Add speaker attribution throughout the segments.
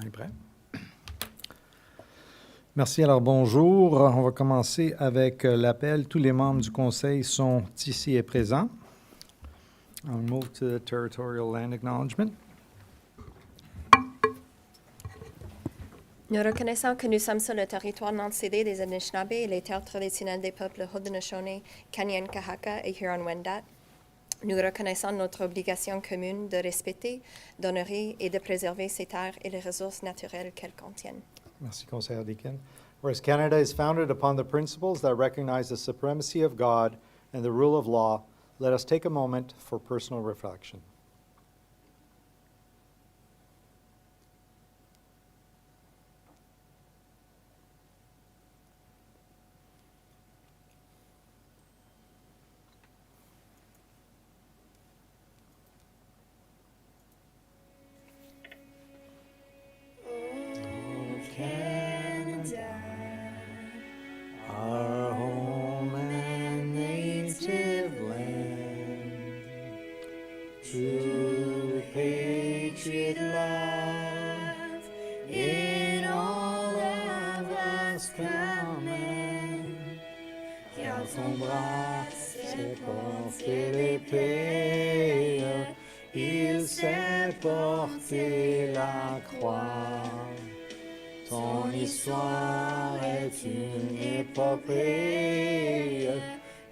Speaker 1: On est prêt? Merci. Alors, bonjour. On va commencer avec l'appel. Tous les membres du Conseil sont ici et présents. On move to the Territorial Land Acknowledgement.
Speaker 2: Nous reconnaissons que nous sommes sur le territoire non cédé des Anishinaabe et les terres traditionnelles des peuples Haudenosaunee, Kanien'kehá:ka et Huron-Wendat. Nous reconnaissons notre obligation commune de respecter, d'honorer et de préserver ces terres et les ressources naturelles qu'elles contiennent.
Speaker 1: Merci, Conseiller Deakin. Whereas Canada is founded upon the principles that recognize the supremacy of God and the rule of law, let us take a moment for personal reflection. Our home and native land, true patriot love, in all of us command, car ton bras sait porter l'épée, il sait porter la croix. Ton histoire est une épopée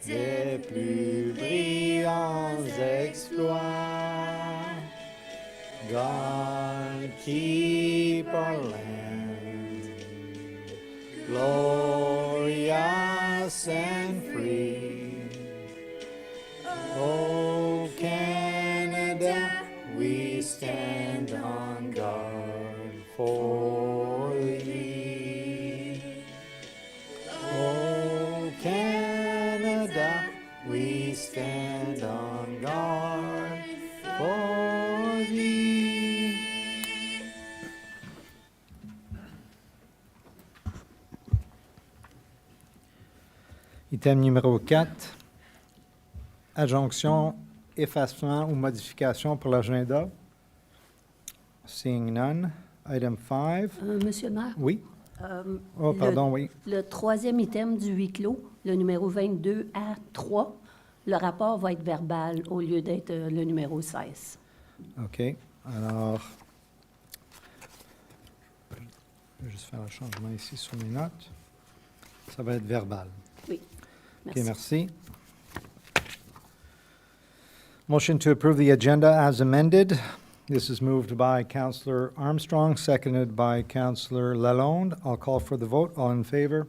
Speaker 1: des plus brillants exploits. God, keep our land glorious and free. Oh, Canada, we stand on guard for thee. Oh, Canada, we stand on guard for thee. Item numéro 4, adjonction, effacement ou modification pour l'agenda. Seeing none. Item 5.
Speaker 3: Monsieur le maire?
Speaker 1: Oui. Pardon, oui.
Speaker 3: Le troisième item du huis clos, le numéro 22 à 3, le rapport va être verbal au lieu d'être le numéro 16.
Speaker 1: OK. Alors, je vais juste faire un changement ici sur mes notes. Ça va être verbal.
Speaker 3: Oui.
Speaker 1: OK,
Speaker 3: Merci.
Speaker 1: merci. Motion to approve the agenda as amended. This is moved by Councillor Armstrong, seconded by Councillor Lalonde. I'll call for the vote. All in favor?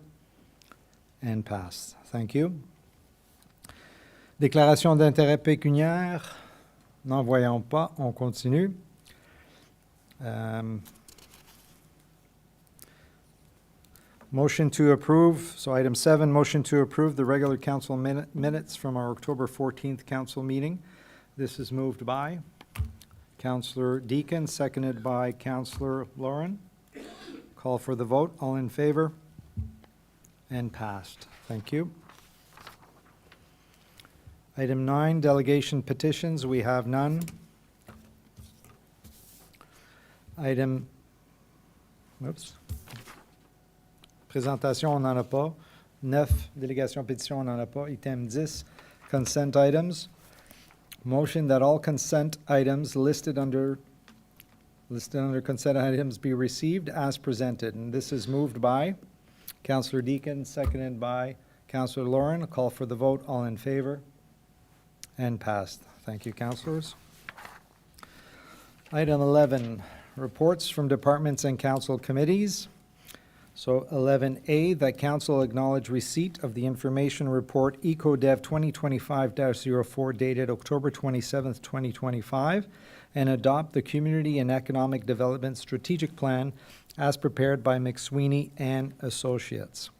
Speaker 1: And passed. Thank you. Déclaration d'intérêt pécuniaire. N'en voyons pas. On continue. Motion to approve. So item 7, motion to approve the regular council minutes from our October 14th council meeting. This is moved by Councillor Deakin, seconded by Councillor Lauren. Call for the vote. All in favor? And passed. Thank you. Item 9, delegation petitions. We have none. Item, présentation, on n'en a pas. 9, délégation pétition, on n'en a pas. Item 10, consent items. Motion that all consent items listed under consent items be received as presented. And this is moved by Councillor Deakin, seconded by Councillor Lauren. Call for the vote. All in favor? And passed. Thank you, councillors. Item 11, reports from departments and council committees. So 11A, that council acknowledge receipt of the information report EcoDev 2025-04 dated October 27th, 2025, and adopt the Community and Economic Development Strategic Plan as prepared by McSweeney and Associates.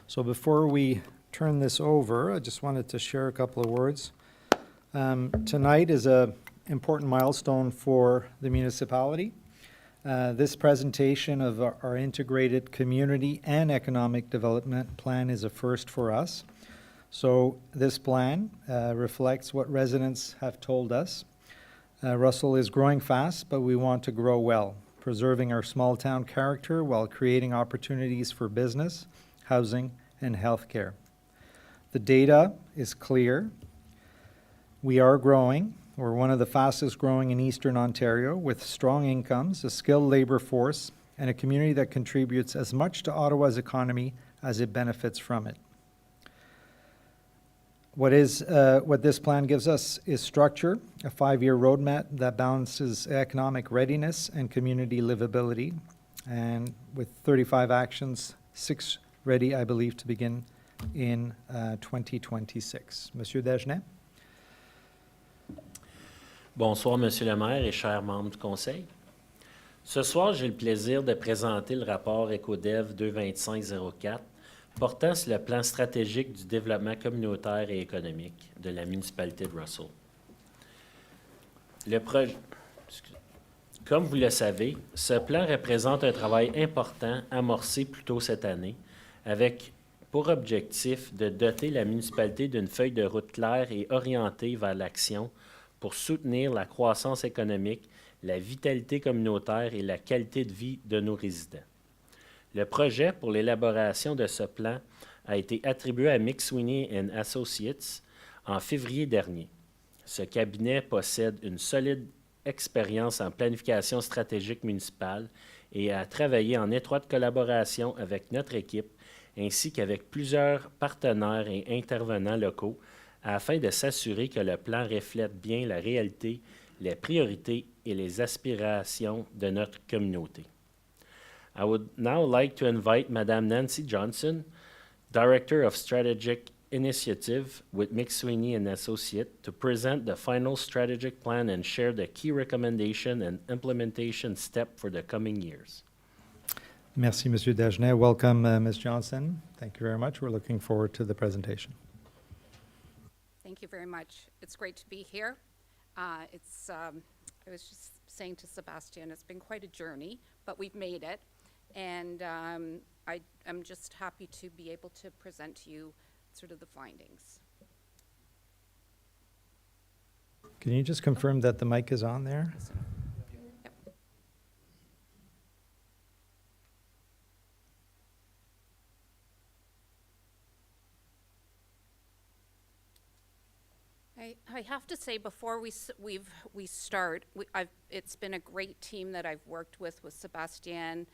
Speaker 1: So before we turn this over, I just wanted to share a couple of words. Tonight is an important milestone for the municipality. This presentation of our integrated community and economic development plan is a first for us. So this plan reflects what residents have told us. Russell is growing fast, but we want to grow well. preserving our small-town character while creating opportunities for business, housing, and healthcare. The data is clear. We are growing. We're one of the fastest growing in Eastern Ontario with strong incomes, a skilled labor force, and a community that contributes as much to Ottawa's economy as it benefits from it. What this plan gives us is structure, a 5-year roadmap that balances economic readiness and community livability, and with 35 actions, 6 ready, I believe, to begin in 2026. Monsieur Dagenet?
Speaker 4: Bonsoir, Monsieur le maire et chers membres du Conseil. Ce soir, j'ai le plaisir de présenter le rapport EcoDev 22504 portant sur le plan stratégique du développement communautaire et économique de la municipalité de Russell. Comme vous le savez, ce plan représente un travail important amorcé plus tôt cette année avec pour objectif de doter la municipalité d'une feuille de route claire et orientée vers l'action pour soutenir la croissance économique, la vitalité communautaire et la qualité de vie de nos résidents. Le projet pour l'élaboration de ce plan a été attribué à McSweeney & Associates en février dernier. Ce cabinet possède une solide expérience en planification stratégique municipale et a travaillé en étroite collaboration avec notre équipe ainsi qu'avec plusieurs partenaires et intervenants locaux afin de s'assurer que le plan reflète bien la réalité, les priorités et les aspirations de notre communauté. I would now like to invite Madame Nancy Johnson, Director of Strategic Initiative with McSweeney & Associates, to present the final strategic plan and share the key recommendation and implementation step for the coming years.
Speaker 1: Merci, Monsieur Dagenet. Welcome, Ms. Johnson. Thank you very much. We're looking forward to the presentation.
Speaker 5: Thank you very much. It's great to be here. I was just saying to Sebastian, it's been quite a journey, but we've made it. And I'm just happy to be able to present to you sort of the findings.
Speaker 1: Can you just confirm that the mic is on there?
Speaker 5: I have to say before we start, it's been a great team that I've worked with Sebastian,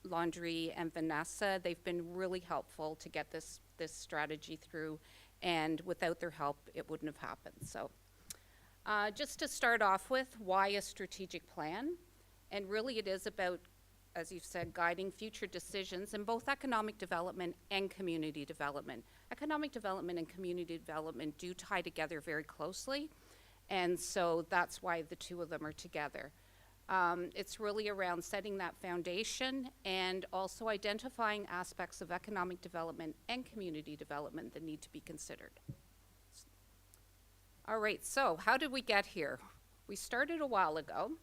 Speaker 5: Laundry, and Vanessa. They've been really helpful to get this strategy through, and without their help, it wouldn't have happened. So just to start off with, why a strategic plan? And really it is about, as you've said, guiding future decisions in both economic development and community development. Economic development and community development do tie together very closely, and so that's why the two of them are together. It's really around setting that foundation and also identifying aspects of economic development and community development that need to be considered. All right, so how did we get here? We started a while ago.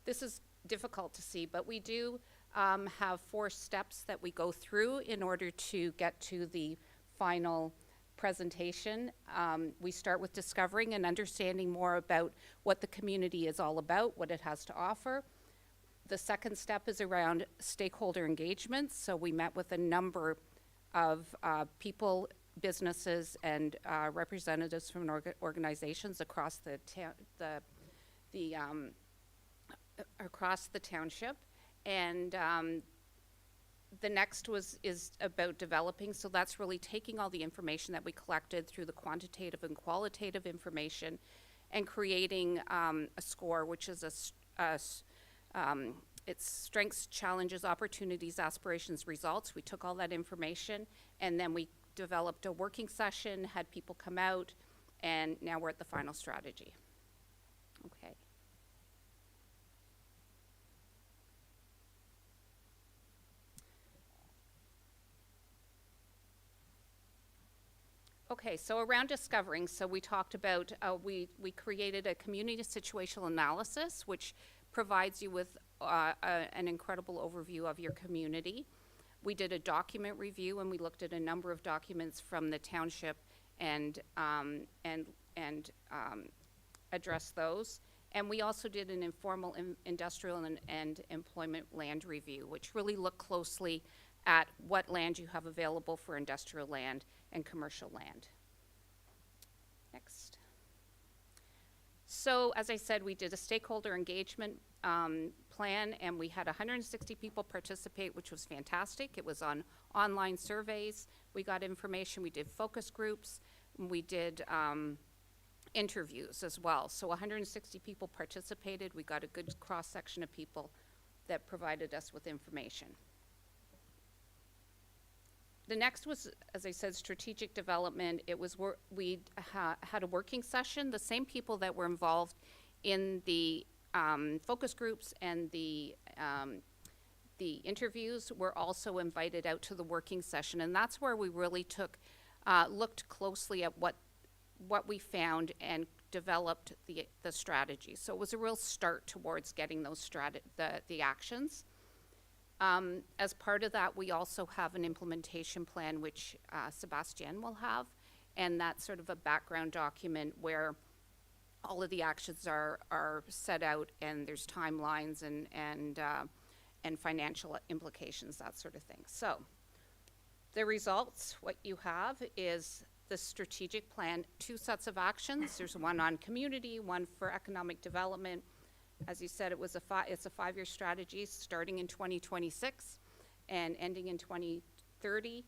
Speaker 5: This is difficult to see, but we do have 4 steps that we go through in order to get to the final presentation. We start with discovering and understanding more about what the community is all about, what it has to offer. The second step is around stakeholder engagement. So we met with a number of people, businesses, and representatives from organizations across the township. And the next is about developing, so that's really taking all the information that we collected through the quantitative and qualitative information and creating a score, which is its strengths, challenges, opportunities, aspirations, results. We took all that information and then we developed a working session, had people come out, and now we're at the final strategy. Okay. Okay, so around discovering, so we talked about, we created a community situational analysis, which provides you with an incredible overview of your community. We did a document review, and we looked at a number of documents from the township and addressed those. And we also did an informal industrial and employment land review, which really looked closely at what land you have available for industrial land and commercial land. Next. So, as I said, we did a stakeholder engagement plan, and we had 160 people participate, which was fantastic. It was on online surveys. We got information. We did focus groups. We did interviews as well. So 160 people participated. We got a good cross-section of people that provided us with information. The next was, as I said, strategic development. It was we had a working session. The same people that were involved in the focus groups and the interviews were also invited out to the working session, and that's where we really looked closely at what we found and developed the strategy. So it was a real start towards getting those the actions. As part of that, we also have an implementation plan, which Sebastien will have, and that's sort of a background document where all of the actions are set out, and there's timelines and financial implications, that sort of thing. So the results, what you have is the strategic plan, 2 sets of actions. There's one on community, one for economic development. As you said, it's a 5-year strategy starting in 2026 and ending in 2030.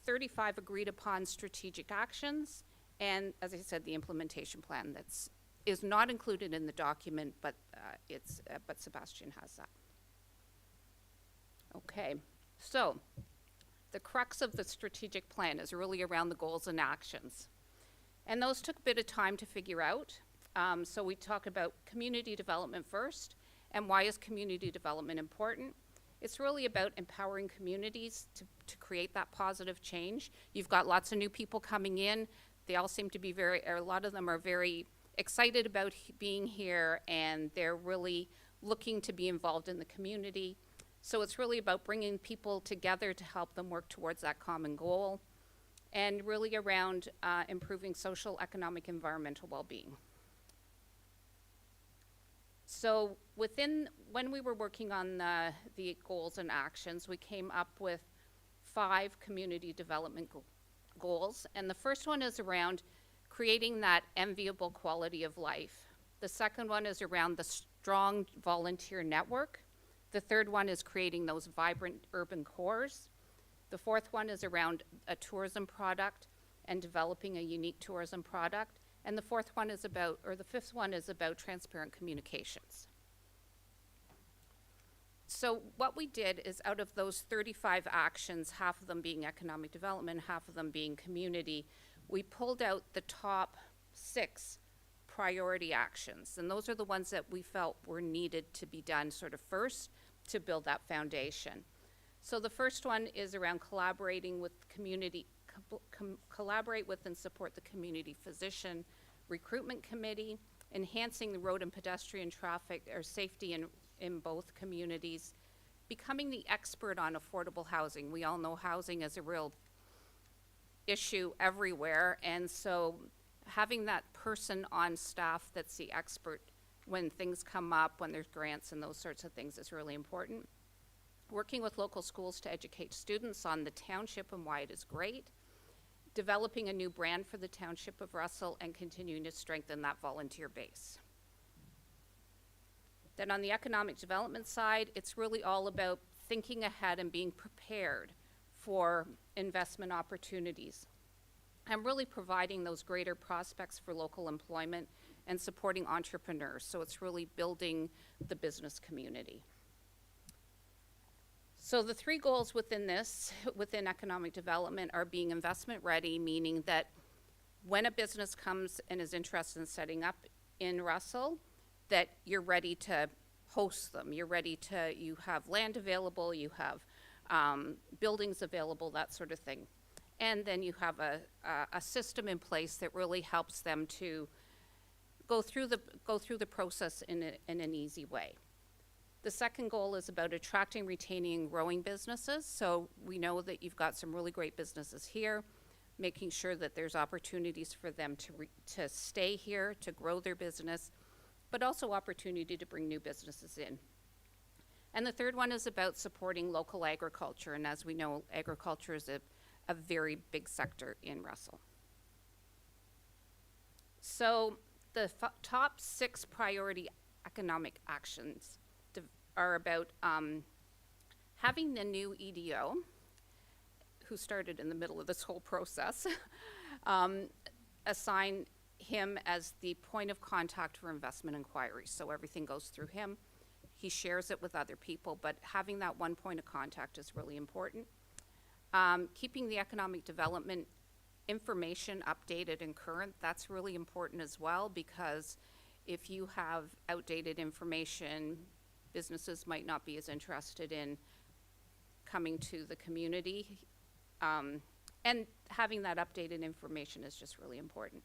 Speaker 5: 35 agreed upon strategic actions, and as I said, the implementation plan is not included in the document, but but Sebastien has that. Okay, so the crux of the strategic plan is really around the goals and actions, and those took a bit of time to figure out. So we talk about community development first, and why is community development important? It's really about empowering communities to create that positive change. You've got lots of new people coming in. They all seem to be a lot of them are very excited about being here, and they're really looking to be involved in the community. So it's really about bringing people together to help them work towards that common goal, and really around improving social, economic, environmental well-being. So when we were working on the goals and actions, we came up with 5 community development goals. And the first one is around creating that enviable quality of life. The second one is around the strong volunteer network. The third one is creating those vibrant urban cores. The fourth one is around a tourism product and developing a unique tourism product. And the fifth one is about transparent communications. So what we did is, out of those 35 actions, half of them being economic development, half of them being community, we pulled out the top 6 priority actions. And those are the ones that we felt were needed to be done sort of first to build that foundation. So the first one is around collaborating with community, collaborate with and support the community physician recruitment committee, enhancing the road and pedestrian traffic or safety in both communities, becoming the expert on affordable housing. We all know housing is a real issue everywhere, and so having that person on staff that's the expert when things come up, when there's grants and those sorts of things, is really important. Working with local schools to educate students on the township and why it is great. Developing a new brand for the township of Russell, and continuing to strengthen that volunteer base. Then on the economic development side, it's really all about thinking ahead and being prepared for investment opportunities, and really providing those greater prospects for local employment and supporting entrepreneurs. So it's really building the business community. So the 3 goals within economic development are being investment ready, meaning that when a business comes and is interested in setting up in Russell, that you're ready to host them. You have land available, you have buildings available, that sort of thing. And then you have a system in place that really helps them to go through the process in an easy way. The second goal is about attracting, retaining, and growing businesses. So we know that you've got some really great businesses here, making sure that there's opportunities for them to stay here, to grow their business, but also opportunity to bring new businesses in. And the third one is about supporting local agriculture, and as we know, agriculture is a very big sector in Russell. So the top 6 priority economic actions are about having the new EDO, who started in the middle of this whole process, assign him as the point of contact for investment inquiries. So everything goes through him. He shares it with other people, but having that one point of contact is really important. Keeping the economic development information updated and current, that's really important as well, because if you have outdated information, businesses might not be as interested in coming to the community. And having that updated information is just really important.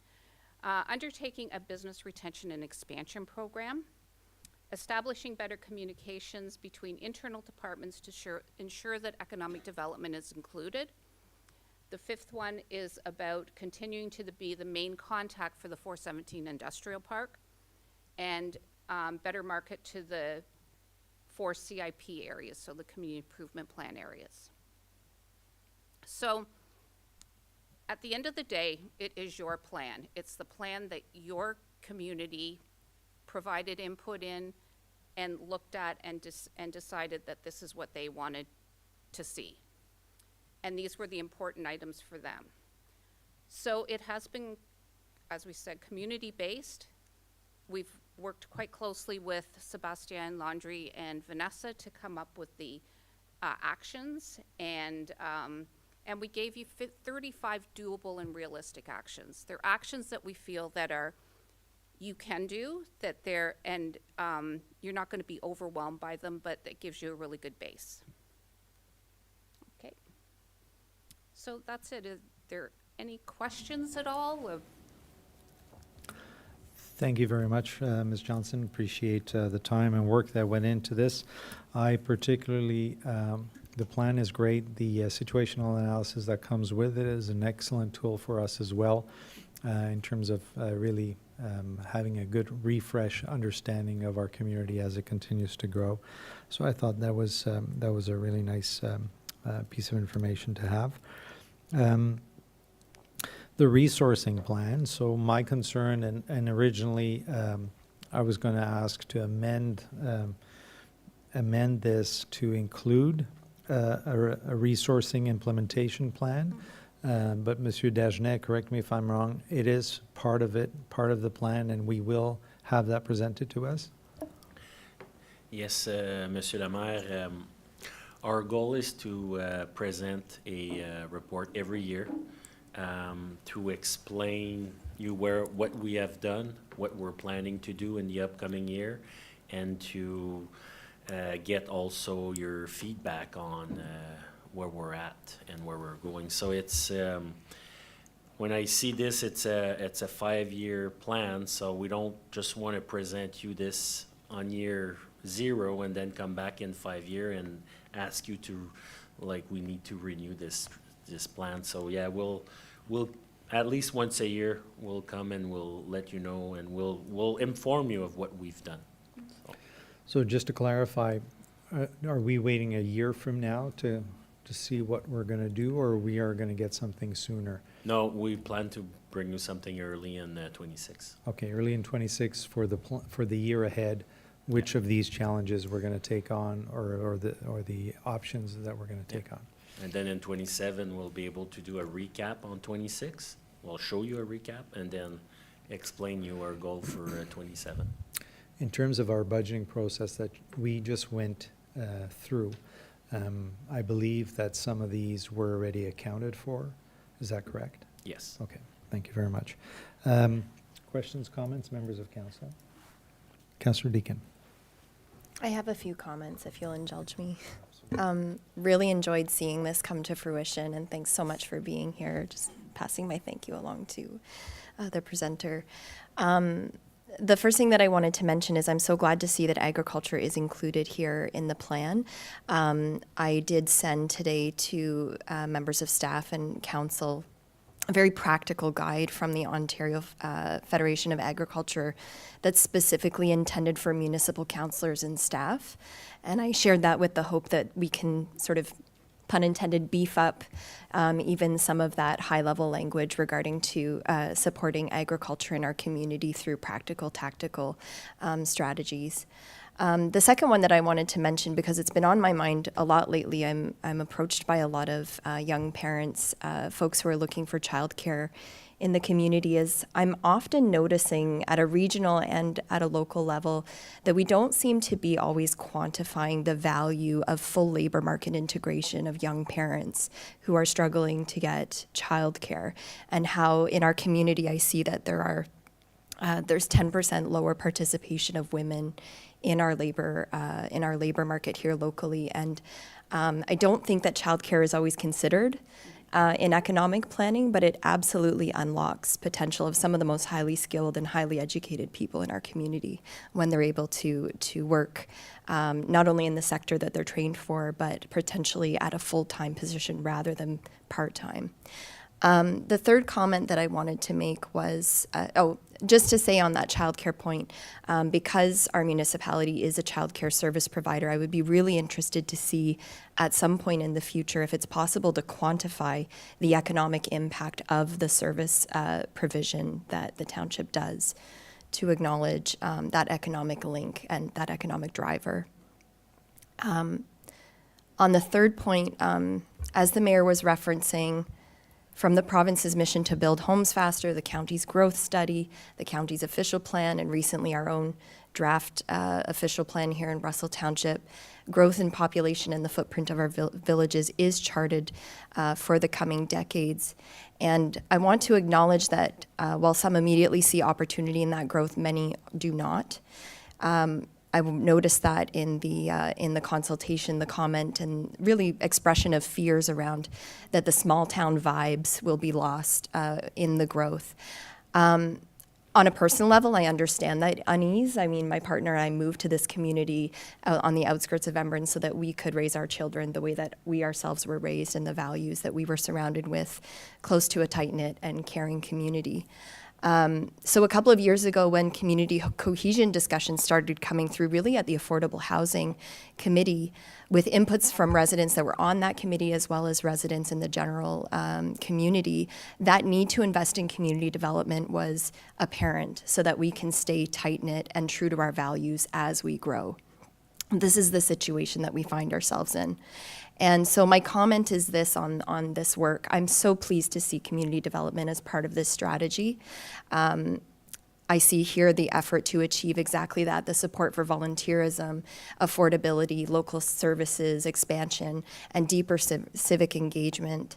Speaker 5: Undertaking a business retention and expansion program. Establishing better communications between internal departments to ensure that economic development is included. The 5th one is about continuing to be the main contact for the 417 Industrial Park, and better market to the 4 CIP areas, so the Community Improvement Plan areas. So at the end of the day, it is your plan. It's the plan that your community provided input in and looked at and decided that this is what they wanted to see. And these were the important items for them. So it has been, as we said, community-based. We've worked quite closely with Sebastian, Landry, and Vanessa to come up with the actions, and we gave you 35 doable and realistic actions. They're actions that we feel that are you can do, that they're, and you're not going to be overwhelmed by them, but that gives you a really good base. Okay. So that's it. Is there any questions at all?
Speaker 1: Thank you very much, Ms. Johnson. Appreciate the time and work that went into this. I particularly, the plan is great. The situational analysis that comes with it is an excellent tool for us as well in terms of really having a good refresh understanding of our community as it continues to grow. So I thought that was a really nice piece of information to have. The resourcing plan. So my concern, and originally I was going to ask to amend this to include a resourcing implementation plan. But Monsieur Dagenet, correct me if I'm wrong, it is part of it, part of the plan, and we will have that presented to us?
Speaker 4: Yes, Monsieur le Maire, our goal is to present a report every year to explain you what we have done, what we're planning to do in the upcoming year, and to get also your feedback on where we're at and where we're going. So it's when I see this, it's a 5-year plan. So we don't just want to present you this on year 0 and then come back in 5 years and ask you to, like, we need to renew this plan. So yeah, we'll at least once a year we'll come and we'll let you know, and we'll inform you of what we've done.
Speaker 1: So just to clarify, are we waiting a year from now to see what we're going to do, or we are going to get something sooner?
Speaker 4: No, we plan to bring you something early in 26.
Speaker 1: Okay, early in 26 for the year ahead. Which of these challenges we're going to take on, or the options that we're going to take on?
Speaker 4: And then in 27, we'll be able to do a recap on 26. We'll show you a recap and then explain you our goal for 27.
Speaker 1: In terms of our budgeting process that we just went through, I believe that some of these were already accounted for. Is that correct?
Speaker 4: Yes.
Speaker 1: Okay, thank you very much. Questions, comments, members of council? Councillor Deakin.
Speaker 2: I have a few comments, if you'll indulge me. Really enjoyed seeing this come to fruition, and thanks so much for being here. Just passing my thank you along to the presenter. The first thing that I wanted to mention is I'm so glad to see that agriculture is included here in the plan. I did send today to members of staff and council a very practical guide from the Ontario Federation of Agriculture that's specifically intended for municipal councillors and staff. And I shared that with the hope that we can sort of, pun intended, beef up even some of that high-level language regarding to supporting agriculture in our community through practical, tactical strategies. The second one that I wanted to mention, because it's been on my mind a lot lately, I'm approached by a lot of young parents, folks who are looking for childcare in the community, is I'm often noticing at a regional and at a local level that we don't seem to be always quantifying the value of full labor market integration of young parents who are struggling to get childcare, and how in our community I see that there's 10% lower participation of women in our labor market here locally, and I don't think that childcare is always considered in economic planning, but it absolutely unlocks potential of some of the most highly skilled and highly educated people in our community when they're able to work not only in the sector that they're trained for, but potentially at a full-time position rather than part-time. The third comment that I wanted to make was, just to say on that childcare point, because our municipality is a childcare service provider, I would be really interested to see at some point in the future if it's possible to quantify the economic impact of the service provision that the township does to acknowledge that economic link and that economic driver. On the third point, as the mayor was referencing, from the province's mission to build homes faster, the county's growth study, the county's official plan, and recently our own draft official plan here in Russell Township, growth in population and the footprint of our villages is charted for the coming decades. And I want to acknowledge that while some immediately see opportunity in that growth, many do not. I noticed that in the consultation, the comment, and really expression of fears around that the small town vibes will be lost in the growth. On a personal level, I understand that unease. I mean, my partner and I moved to this community on the outskirts of Embrun so that we could raise our children the way that we ourselves were raised and the values that we were surrounded with, close to a tight-knit and caring community. So a couple of years ago, when community cohesion discussions started coming through, really at the Affordable Housing Committee, with inputs from residents that were on that committee as well as residents in the general community, that need to invest in community development was apparent so that we can stay tight-knit and true to our values as we grow. This is the situation that we find ourselves in. And so my comment is this on this work. I'm so pleased to see community development as part of this strategy. I see here the effort to achieve exactly that, the support for volunteerism, affordability, local services, expansion, and deeper civic engagement.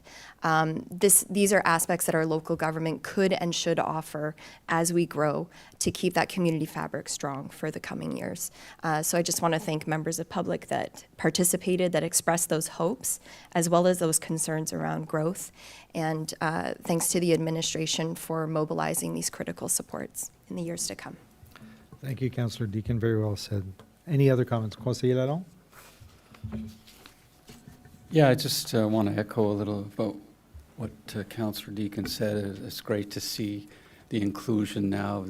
Speaker 2: These are aspects that our local government could and should offer as we grow to keep that community fabric strong for the coming years. So I just want to thank members of public that participated, that expressed those hopes, as well as those concerns around growth. And thanks to the administration for mobilizing these critical supports in the years to come.
Speaker 1: Thank you, Councillor Deacon. Very well said. Any other comments? Conseiller Lalonde?
Speaker 6: Yeah, I just want to echo a little about what Councillor Deacon said. It's great to see the inclusion now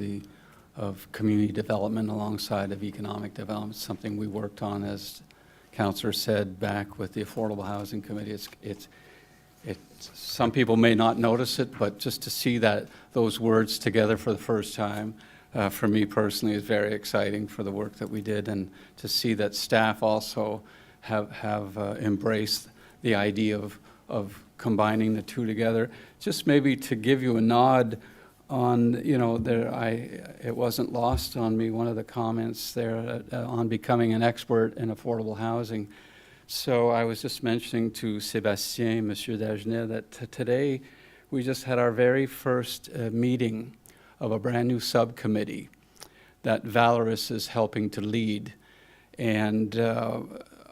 Speaker 6: of community development alongside of economic development, something we worked on, as Councillor said, back with the Affordable Housing Committee. It's some people may not notice it, but just to see those words together for the first time, for me personally, is very exciting for the work that we did, and to see that staff also have embraced the idea of combining the two together. Just maybe to give you a nod on, it wasn't lost on me, one of the comments there on becoming an expert in affordable housing. So I was just mentioning to Sébastien, Monsieur Dagenet, that today we just had our very first meeting of a brand new subcommittee that Valoris is helping to lead. And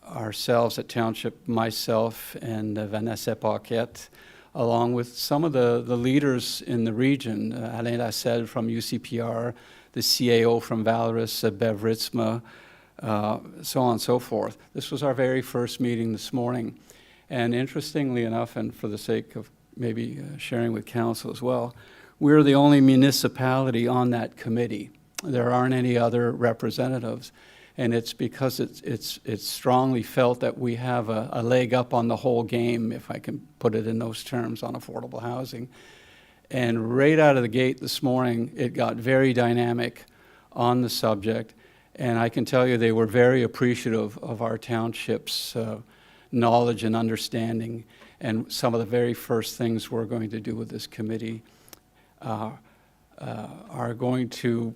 Speaker 6: ourselves at Township, myself and Vanessa Paquette, along with some of the leaders in the region, Alain Lasselle from UCPR, the CAO from Valoris, Bev Ritzma, so on and so forth. This was our very first meeting this morning. And interestingly enough, and for the sake of maybe sharing with council as well, we're the only municipality on that committee. There aren't any other representatives, and it's because it's strongly felt that we have a leg up on the whole game, if I can put it in those terms, on affordable housing. And right out of the gate this morning, it got very dynamic on the subject, and I can tell you they were very appreciative of our township's knowledge and understanding. And some of the very first things we're going to do with this committee are going to,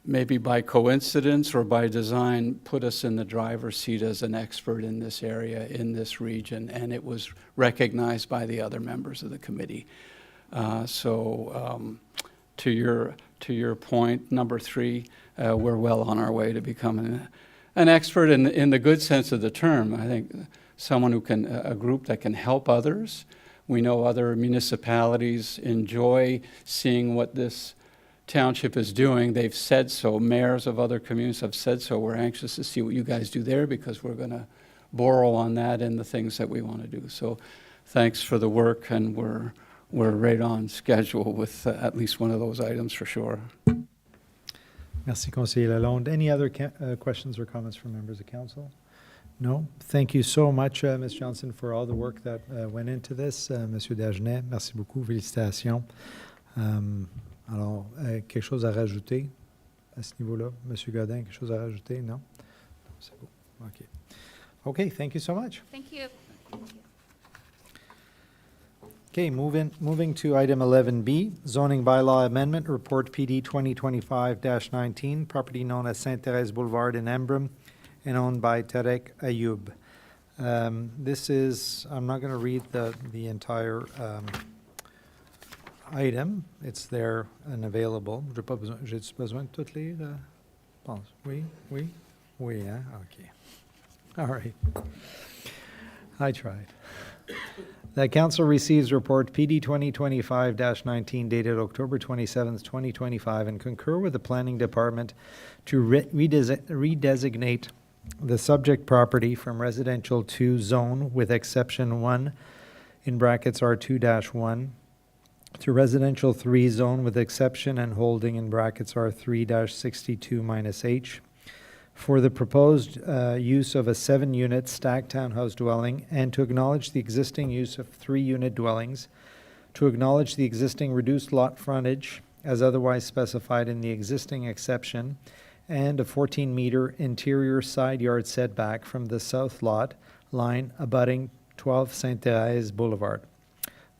Speaker 6: maybe by coincidence or by design, put us in the driver's seat as an expert in this area, in this region, and it was recognized by the other members of the committee. To your point, number 3, we're well on our way to becoming an expert in the good sense of the term. I think someone who can, a group that can help others. We know other municipalities enjoy seeing what this township is doing. They've said so. Mayors of other communities have said so. We're anxious to see what you guys do there because we're going to borrow on that in the things that we want to do. So thanks for the work, and we're right on schedule with at least one of those items for sure.
Speaker 1: Merci, Conseiller Lalonde. Any other questions or comments from members of council? No? Thank you so much, Ms. Johnson, for all the work that went into this. Monsieur Dagenet, merci beaucoup. Félicitations. Alors, quelque chose à rajouter à ce niveau-là? Monsieur Godin, quelque chose à rajouter? Non? C'est beau. OK. OK, thank you so much.
Speaker 5: Thank you.
Speaker 1: Okay, moving to item 11B, zoning bylaw amendment, report PD 2025-19, property known as Sainte-Thérèse Boulevard in Embrun and owned by Tarek Ayoub. This is, I'm not going to read the entire item. It's there and available. J'ai-tu besoin de tout lire? Pense. Oui, hein? Okay. All right. I tried. That council receives report PD 2025-19 dated October 27th, 2025, and concur with the planning department to redesignate the subject property from residential 2 zone with exception 1 in brackets R2-1 to residential 3 zone with exception and holding in brackets R3-62-H for the proposed use of a 7-unit stacked townhouse dwelling, and to acknowledge the existing use of 3-unit dwellings, to acknowledge the existing reduced lot frontage as otherwise specified in the existing exception, and a 14-meter interior side yard setback from the south lot line abutting 12 Sainte-Thérèse Boulevard.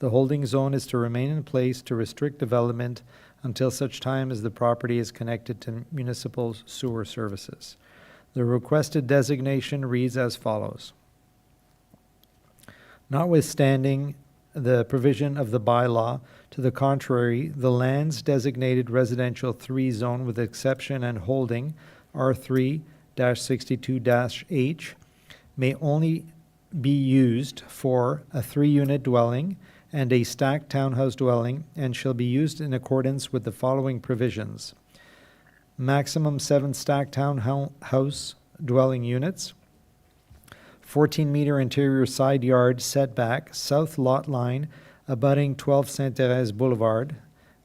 Speaker 1: The holding zone is to remain in place to restrict development until such time as the property is connected to municipal sewer services. The requested designation reads as follows. Notwithstanding the provision of the bylaw, to the contrary, the lands designated residential 3 zone with exception and holding R3-62-H may only be used for a 3-unit dwelling and a stacked townhouse dwelling, and shall be used in accordance with the following provisions. Maximum 7 stacked townhouse dwelling units, 14-meter interior side yard setback, south lot line abutting 12 Sainte-Thérèse Boulevard,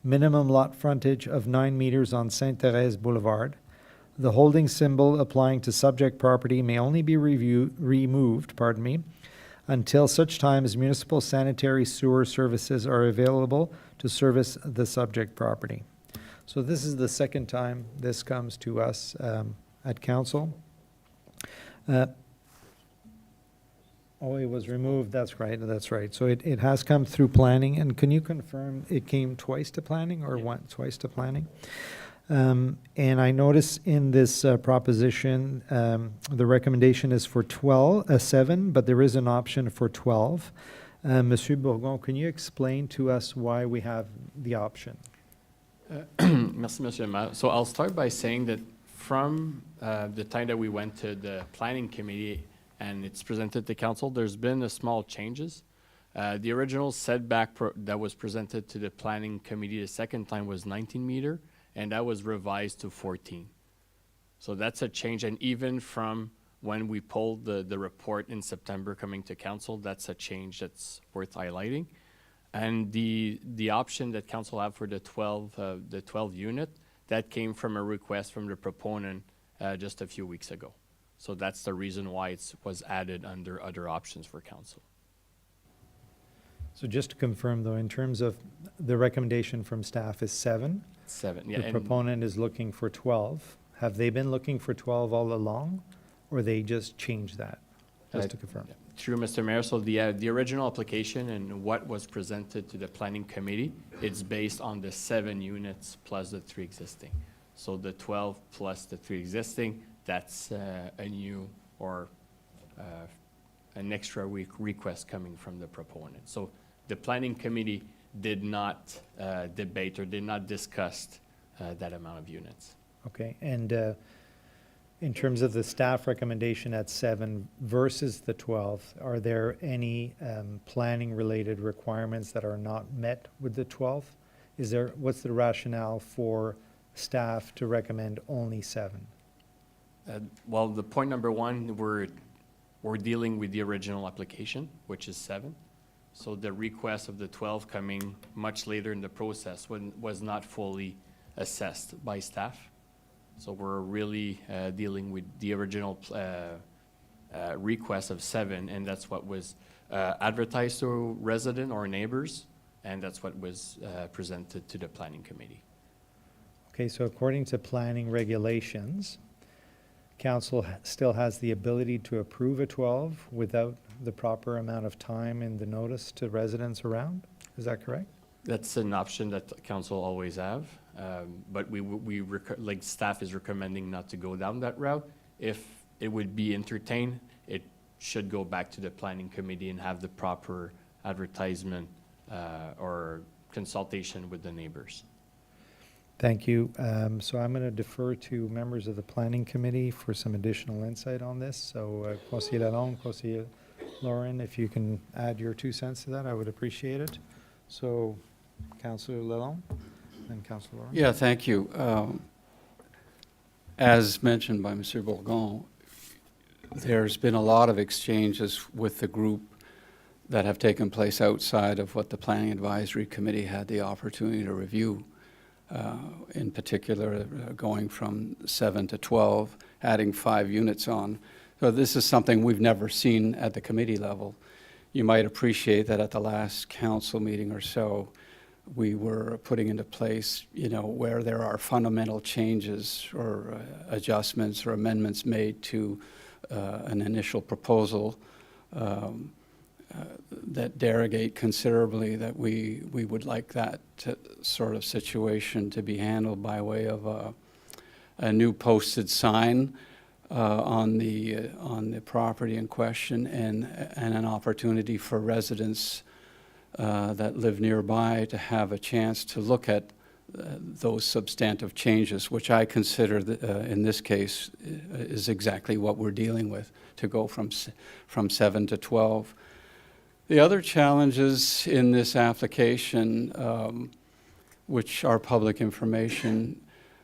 Speaker 1: minimum lot frontage of 9 meters on Sainte-Thérèse Boulevard. The holding symbol applying to subject property may only be removed until such time as municipal sanitary sewer services are available to service the subject property. So this is the second time this comes to us at council. It was removed. That's right. So it has come through planning. And can you confirm it came twice to planning or twice to planning? And I notice in this proposition, the recommendation is for 7, but there is an option for 12. Monsieur Bourgon, can you explain to us why we have the option?
Speaker 7: Merci, Monsieur le Maire. So I'll start by saying that from the time that we went to the planning committee and it's presented to council, there's been a small changes. The original setback that was presented to the planning committee the second time was 19 meter, and that was revised to 14. So that's a change, and even from when we pulled the report in September coming to council, that's a change that's worth highlighting. And the option that council have for the 12 unit, that came from a request from the proponent just a few weeks ago. So that's the reason why it was added under other options for council.
Speaker 1: So just to confirm, though, in terms of the recommendation from staff is 7.
Speaker 7: 7, yeah.
Speaker 1: The
Speaker 7: and-
Speaker 1: proponent is looking for 12. Have they been looking for 12 all along, or they just changed that? Just to confirm.
Speaker 7: Yeah. True, Mr. Mayor. So the original application and what was presented to the planning committee, it's based on the 7 units plus the 3 existing. So the 12 plus the 3 existing, that's a new or an extra week request coming from the proponent. So the planning committee did not debate or did not discuss that amount of units.
Speaker 1: Okay, and in terms of the staff recommendation at 7 versus the 12, are there any planning-related requirements that are not met with the 12? What's the rationale for staff to recommend only 7?
Speaker 7: Well, the point number 1, we're dealing with the original application, which is 7. So the request of the 12 coming much later in the process was not fully assessed by staff. So we're really dealing with the original request of 7, and that's what was advertised to resident or neighbors, and that's what was presented to the planning committee.
Speaker 1: Okay, so according to planning regulations, council still has the ability to approve a 12 without the proper amount of time in the notice to residents around? Is that correct?
Speaker 7: That's an option that council always have, but like staff is recommending not to go down that route. If it would be entertained, it should go back to the planning committee and have the proper advertisement or consultation with the neighbors.
Speaker 1: Thank you. So I'm going to defer to members of the planning committee for some additional insight on this. So Conseiller Lalonde, Conseiller Lauren, if you can add your 2 cents to that, I would appreciate it. So Councillor Lalonde and Councillor Lauren.
Speaker 6: Yeah, thank you. As mentioned by Mr. Bourgon, there's been a lot of exchanges with the group that have taken place outside of what the Planning Advisory Committee had the opportunity to review. In particular, going from 7 to 12, adding 5 units on. So this is something we've never seen at the committee level. You might appreciate that at the last council meeting or so, we were putting into place, where there are fundamental changes or adjustments or amendments made to an initial proposal that derogate considerably, that we would like that sort of situation to be handled by way of a new posted sign on the property in question, and an opportunity for residents that live nearby to have a chance to look at those substantive changes, which I consider in this case is exactly what we're dealing with, to go from 7 to 12. The other challenges in this application, which are public information,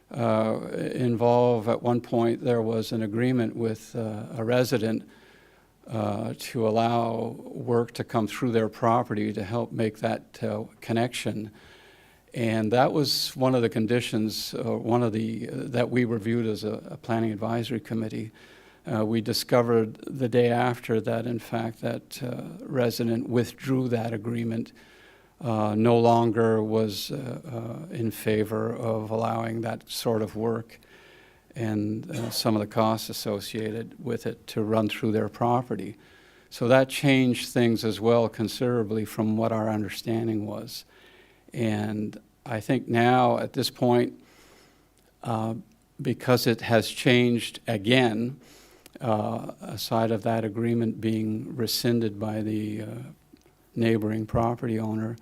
Speaker 6: involve, at one point there was an agreement with a resident to allow work to come through their property to help make that connection. And that was one of the conditions, that we reviewed as a planning advisory committee. We discovered the day after that, in fact, that resident withdrew that agreement, no longer was in favor of allowing that sort of work and some of the costs associated with it to run through their property. So that changed things as well considerably from what our understanding was. And I think now at this point, because it has changed again, aside of that agreement being rescinded by the neighboring property owner,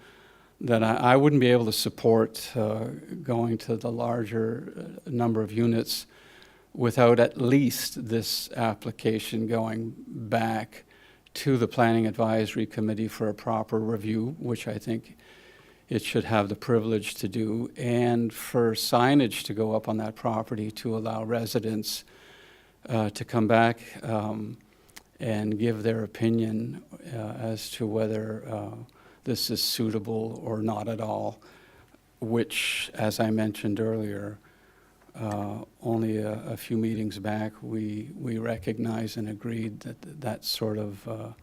Speaker 6: that I wouldn't be able to support going to the larger number of units without at least this application going back to the Planning Advisory Committee for a proper review, which I think it should have the privilege to do, and for signage to go up on that property to allow residents to come back and give their opinion as to whether this is suitable or not at all, which, as I mentioned earlier, only a few meetings back, we recognized and agreed that that sort of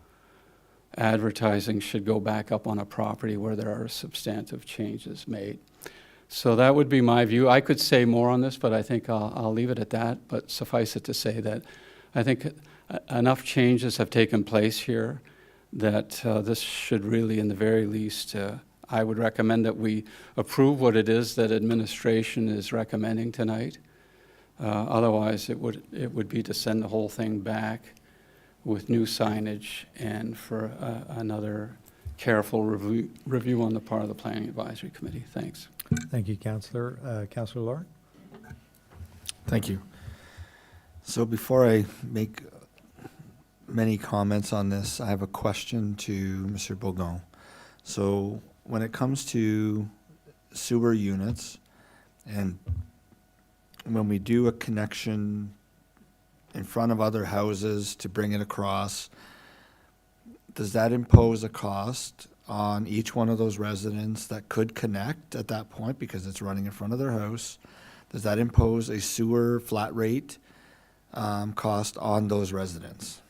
Speaker 6: advertising should go back up on a property where there are substantive changes made. So that would be my view. I could say more on this, but I think I'll leave it at that. But suffice it to say that I think enough changes have taken place here that this should really, in the very least, I would recommend that we approve what it is that administration is recommending tonight. Otherwise, it would be to send the whole thing back with new signage and for another careful review on the part of the Planning Advisory Committee. Thanks.
Speaker 1: Thank you, Councillor. Councillor Lord?
Speaker 8: Thank you. So before I make many comments on this, I have a question to Mr. Bourgon. So when it comes to sewer units, and when we do a connection in front of other houses to bring it across, does that impose a cost on each one of those residents that could connect at that point because it's running in front of their house? Does that impose a sewer flat rate cost on those residents?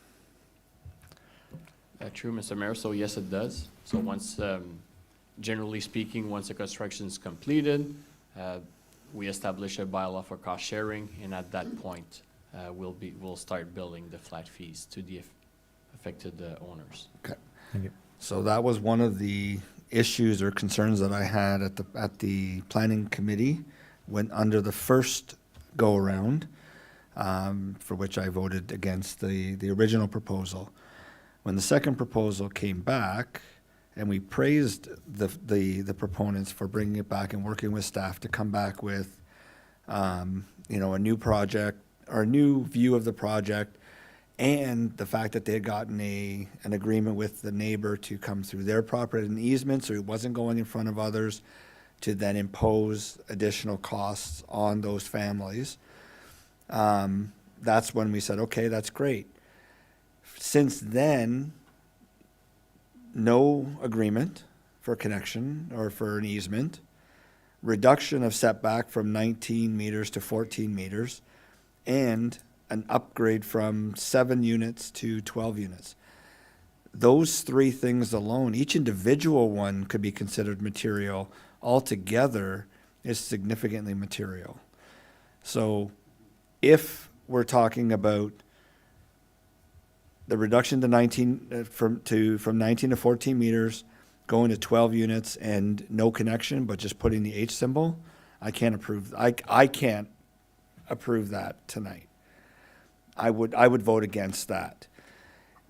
Speaker 7: True, Mr. Mayor. So yes, it does. So once, generally speaking, once the construction is completed, we establish a bylaw for cost sharing, and at that point, we'll start billing the flat fees to the affected owners.
Speaker 8: Okay.
Speaker 1: Thank you.
Speaker 8: So that was one of the issues or concerns that I had at the planning committee when under the first go around, for which I voted against the original proposal. When the second proposal came back, and we praised the proponents for bringing it back and working with staff to come back with, a new project or a new view of the project, and the fact that they had gotten an agreement with the neighbor to come through their property and easement, so it wasn't going in front of others to then impose additional costs on those families. That's when we said, okay, that's great. Since then, no agreement for connection or for an easement, reduction of setback from 19 meters to 14 meters, and an upgrade from 7 units to 12 units. Those three things alone, each individual one could be considered material. Altogether is significantly material. So if we're talking about the reduction to 19 from 19 to 14 meters, going to 12 units and no connection, but just putting the H symbol, I can't approve. I can't approve that tonight. I would vote against that.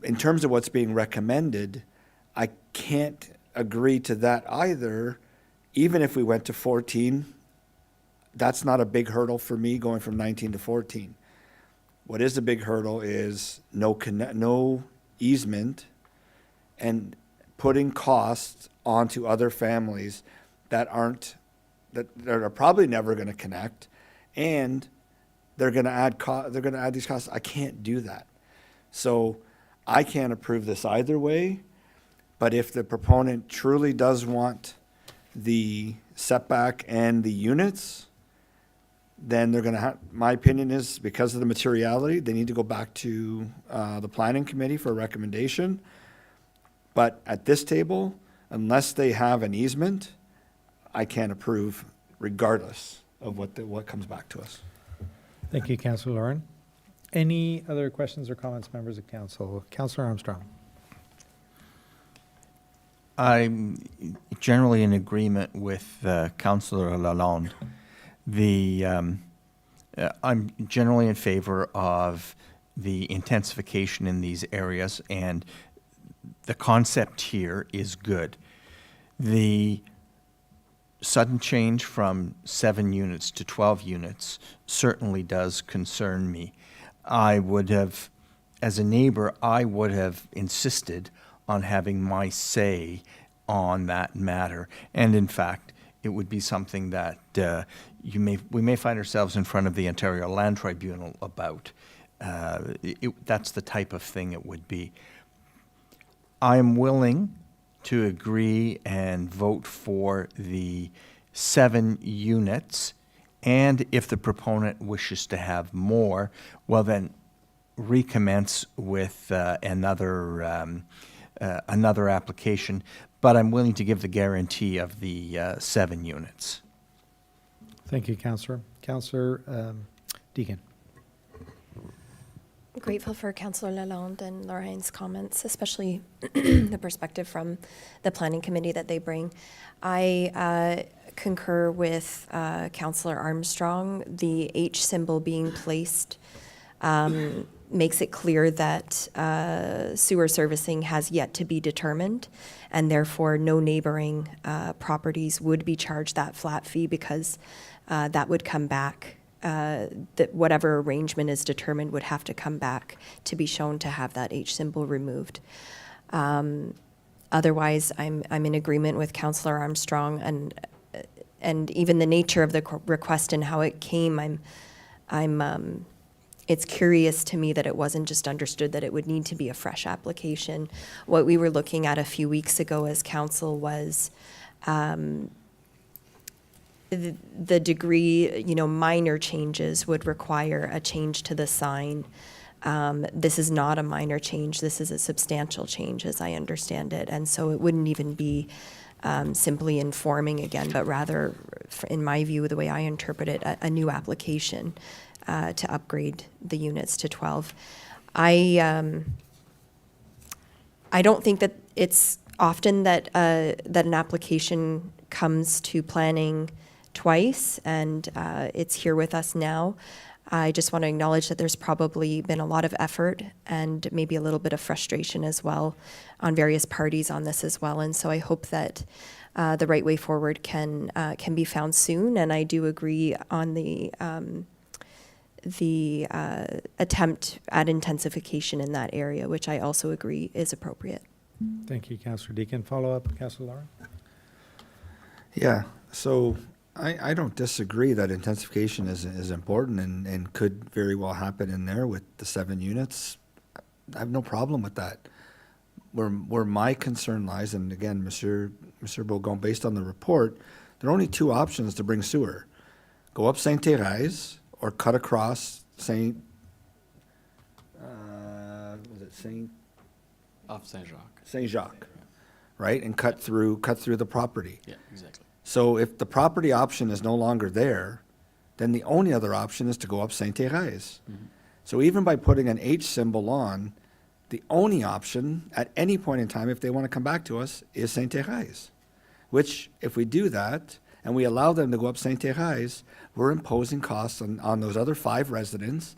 Speaker 8: In terms of what's being recommended, I can't agree to that either. Even if we went to 14, that's not a big hurdle for me going from 19 to 14. What is a big hurdle is no easement and putting costs onto other families that are probably never going to connect, and they're going to add these costs. I can't do that. So I can't approve this either way, but if the proponent truly does want the setback and the units, then they're going to have, my opinion is, because of the materiality, they need to go back to the planning committee for a recommendation. But at this table, unless they have an easement, I can't approve regardless of what comes back to us.
Speaker 1: Thank you, Councillor Lauren. Any other questions or comments, members of council? Councillor Armstrong.
Speaker 9: I'm generally in agreement with Councillor Lalonde. I'm generally in favor of the intensification in these areas, and the concept here is good. The sudden change from 7 units to 12 units certainly does concern me. I would have, as a neighbor, I would have insisted on having my say on that matter. And in fact, it would be something that we may find ourselves in front of the Ontario Land Tribunal about. That's the type of thing it would be. I'm willing to agree and vote for the 7 units. And if the proponent wishes to have more, well, then recommence with another application. But I'm willing to give the guarantee of the 7 units.
Speaker 1: Thank you, Councillor. Councillor Deacon.
Speaker 2: Grateful for Councillor Lalonde and Lorraine's comments, especially the perspective from the planning committee that they bring. I concur with Councillor Armstrong. The H symbol being placed makes it clear that sewer servicing has yet to be determined, and therefore no neighboring properties would be charged that flat fee, because that would come back. That whatever arrangement is determined would have to come back to be shown to have that H symbol removed. Otherwise, I'm in agreement with Councillor Armstrong, and even the nature of the request and how it came. It's curious to me that it wasn't just understood that it would need to be a fresh application. What we were looking at a few weeks ago as council was the degree, minor changes would require a change to the sign. This is not a minor change. This is a substantial change, as I understand it. And so it wouldn't even be simply informing again, but rather, in my view, the way I interpret it, a new application to upgrade the units to 12. I don't think that it's often that an application comes to planning twice, and it's here with us now. I just want to acknowledge that there's probably been a lot of effort and maybe a little bit of frustration as well on various parties on this as well. And so I hope that the right way forward can be found soon. And I do agree on the attempt at intensification in that area, which I also agree is appropriate.
Speaker 1: Thank you, Councillor Deacon. Follow up, Councillor Lara.
Speaker 8: Yeah, so I don't disagree that intensification is important and could very well happen in there with the 7 units. I have no problem with that. Where my concern lies, and again, Monsieur Bourgon, based on the report, there are only 2 options to bring sewer. Go up Sainte-Thérèse or cut across
Speaker 7: Off Saint-Jacques.
Speaker 8: Saint-Jacques, right? And cut through the property.
Speaker 7: Yeah, exactly.
Speaker 8: So if the property option is no longer there, then the only other option is to go up Sainte-Thérèse. So even by putting an H symbol on, the only option at any point in time, if they want to come back to us, is Sainte-Thérèse. Which, if we do that, and we allow them to go up Sainte-Thérèse, we're imposing costs on those other 5 residents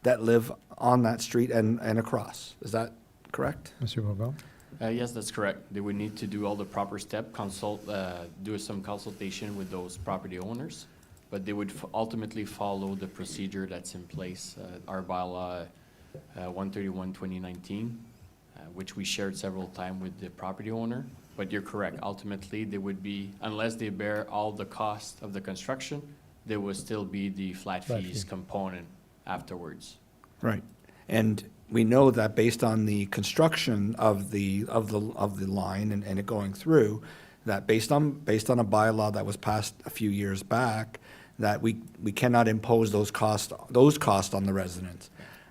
Speaker 8: that live on that street and across. Is that correct?
Speaker 1: Monsieur Bourgon.
Speaker 7: Yes, that's correct. They would need to do all the proper step, do some consultation with those property owners, but they would ultimately follow the procedure that's in place, our bylaw 131/2019, which we shared several times with the property owner. But you're correct. Ultimately, they would be, unless they bear all the cost of the construction, there will still be the flat fees component afterwards.
Speaker 8: Right. And we know that based on the construction of the line and it going through, that based on a bylaw that was passed a few years back, that we cannot impose those costs on the residents.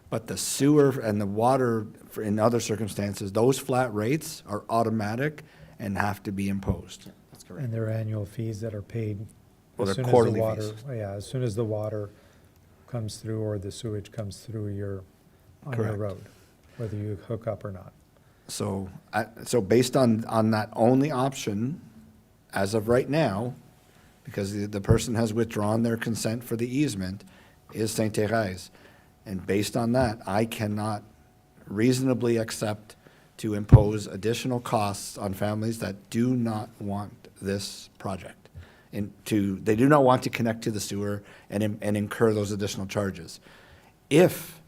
Speaker 8: But the sewer and the water, in other circumstances, those flat rates are automatic and have to be imposed.
Speaker 7: That's correct.
Speaker 1: And there are annual fees that are paid
Speaker 8: Well,
Speaker 1: as
Speaker 8: they're
Speaker 1: soon as the
Speaker 8: quarterly
Speaker 1: water,
Speaker 8: fees.
Speaker 1: yeah, as soon as the water comes through or the sewage comes through on your
Speaker 8: Correct.
Speaker 1: road, whether you hook up or not.
Speaker 8: So based on that only option, as of right now, because the person has withdrawn their consent for the easement, is Sainte-Thérèse. And based on that, I cannot reasonably accept to impose additional costs on families that do not want this project. They do not want to connect to the sewer and incur those additional charges. If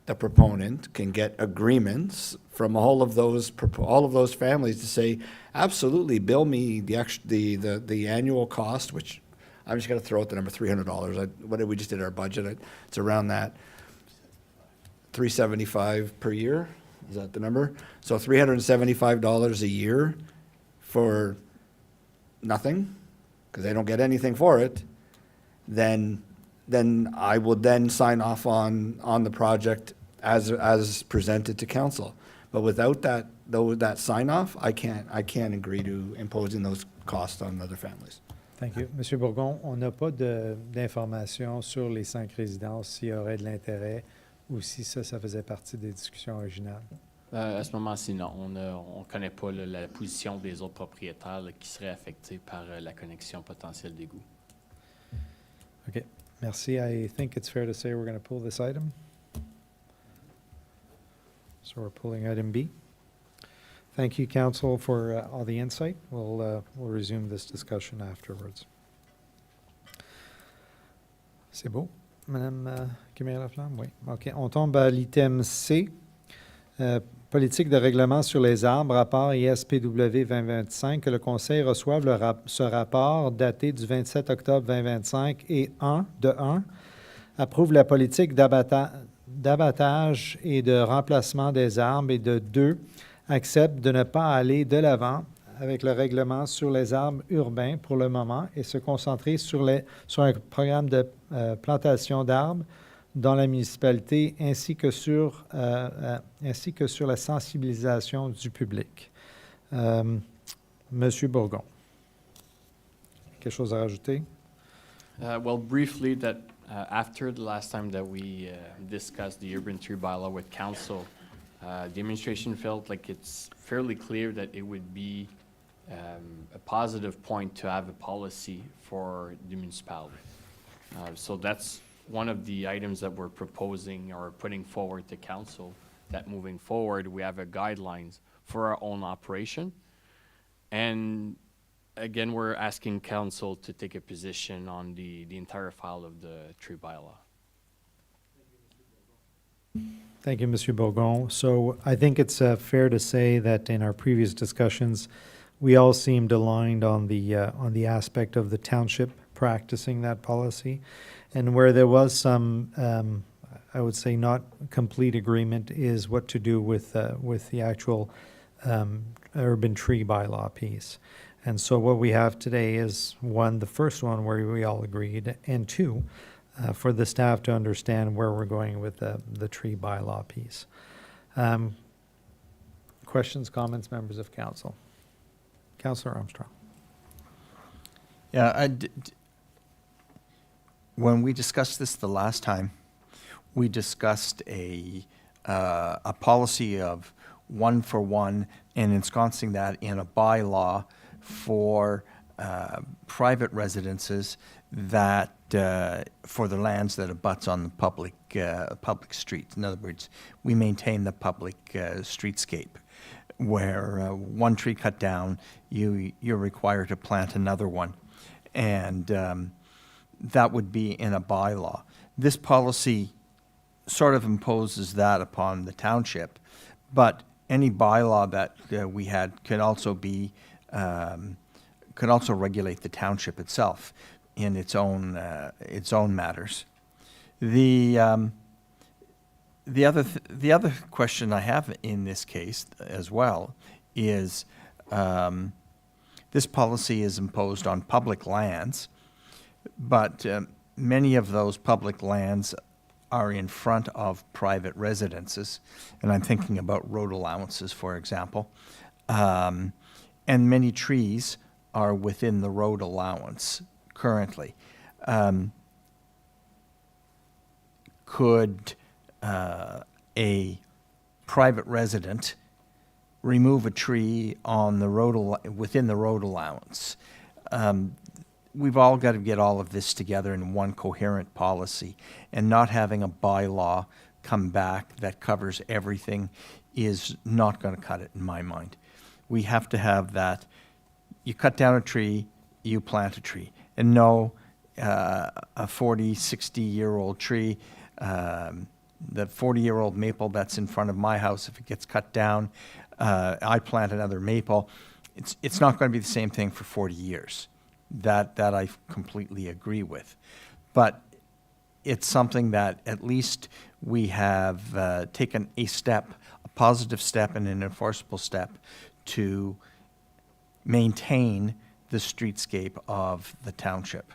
Speaker 8: the proponent can get agreements from all of those families to say, absolutely, bill me the annual cost, which I'm just going to throw out the number $300. We just did our budget. It's around that. $375 per year, is that the number? So $375 a year, for nothing, because they don't get anything for it, then I will then sign off on the project as presented to council. But without that sign off, I can't agree to imposing those costs on other families.
Speaker 1: Thank you. Monsieur Bourgon, on n'a pas d'informations sur les 5 résidences, s'il y aurait de l'intérêt ou si ça faisait partie des discussions originales.
Speaker 7: À ce moment-ci, non. On ne connaît pas la position des autres propriétaires là, qui seraient affectés par la connexion potentielle d'égout.
Speaker 1: Okay, merci. I think it's fair to say we're going to pull this item. So we're pulling item B. Thank you, council, for all the insight. We'll resume this discussion afterwards. C'est beau. Madame Camille-Laflamme, oui. OK, on tombe à l'item C. Politique de règlement sur les arbres, rapport ISPW 2025, que le Conseil reçoive ce rapport daté du 27 octobre 2025 et de 1, approuve la politique d'abattage et de remplacement des arbres et de 2, accepte de ne pas aller de l'avant avec le règlement sur les arbres urbains pour le moment et se concentrer sur un programme de plantation d'arbres dans la municipalité ainsi que sur la sensibilisation du public. Monsieur Bourgon, quelque chose à rajouter?
Speaker 7: Well, briefly, that after the last time that we discussed the urban tree bylaw with council, the administration felt like it's fairly clear that it would be a positive point to have a policy for the municipality. So that's one of the items that we're proposing or putting forward to council, that moving forward, we have a guidelines for our own operation. And again, we're asking council to take a position on the entire file of the tree bylaw.
Speaker 1: Thank you, Monsieur Bourgon. So I think it's fair to say that in our previous discussions, we all seemed aligned on the aspect of the township practicing that policy. And where there was some, I would say, not complete agreement is what to do with the actual urban tree bylaw piece. And so what we have today is, one, the first one where we all agreed, and two, for the staff to understand where we're going with the tree bylaw piece. Questions, comments, members of council? Councillor Armstrong.
Speaker 9: Yeah, when we discussed this the last time, we discussed a policy of 1-for-1 and ensconcing that in a bylaw for private residences that for the lands that abuts on the public streets. In other words, we maintain the public streetscape, where one tree cut down, you're required to plant another one, and that would be in a bylaw. This policy sort of imposes that upon the township, but any bylaw that we had could also be could also regulate the township itself in its own matters. The other question I have in this case as well is this policy is imposed on public lands, but many of those public lands are in front of private residences, and I'm thinking about road allowances, for example, and many trees are within the road allowance currently. Could a private resident remove a tree on the road within the road allowance? We've all got to get all of this together in one coherent policy, and not having a bylaw come back that covers everything is not going to cut it in my mind. We have to have that. You cut down a tree, you plant a tree. And no, a 40, 60-year-old tree, the 40-year-old maple that's in front of my house, if it gets cut down, I plant another maple. It's not going to be the same thing for 40 years. That I completely agree with. But it's something that at least we have taken a step, a positive step and an enforceable step to maintain the streetscape of the township.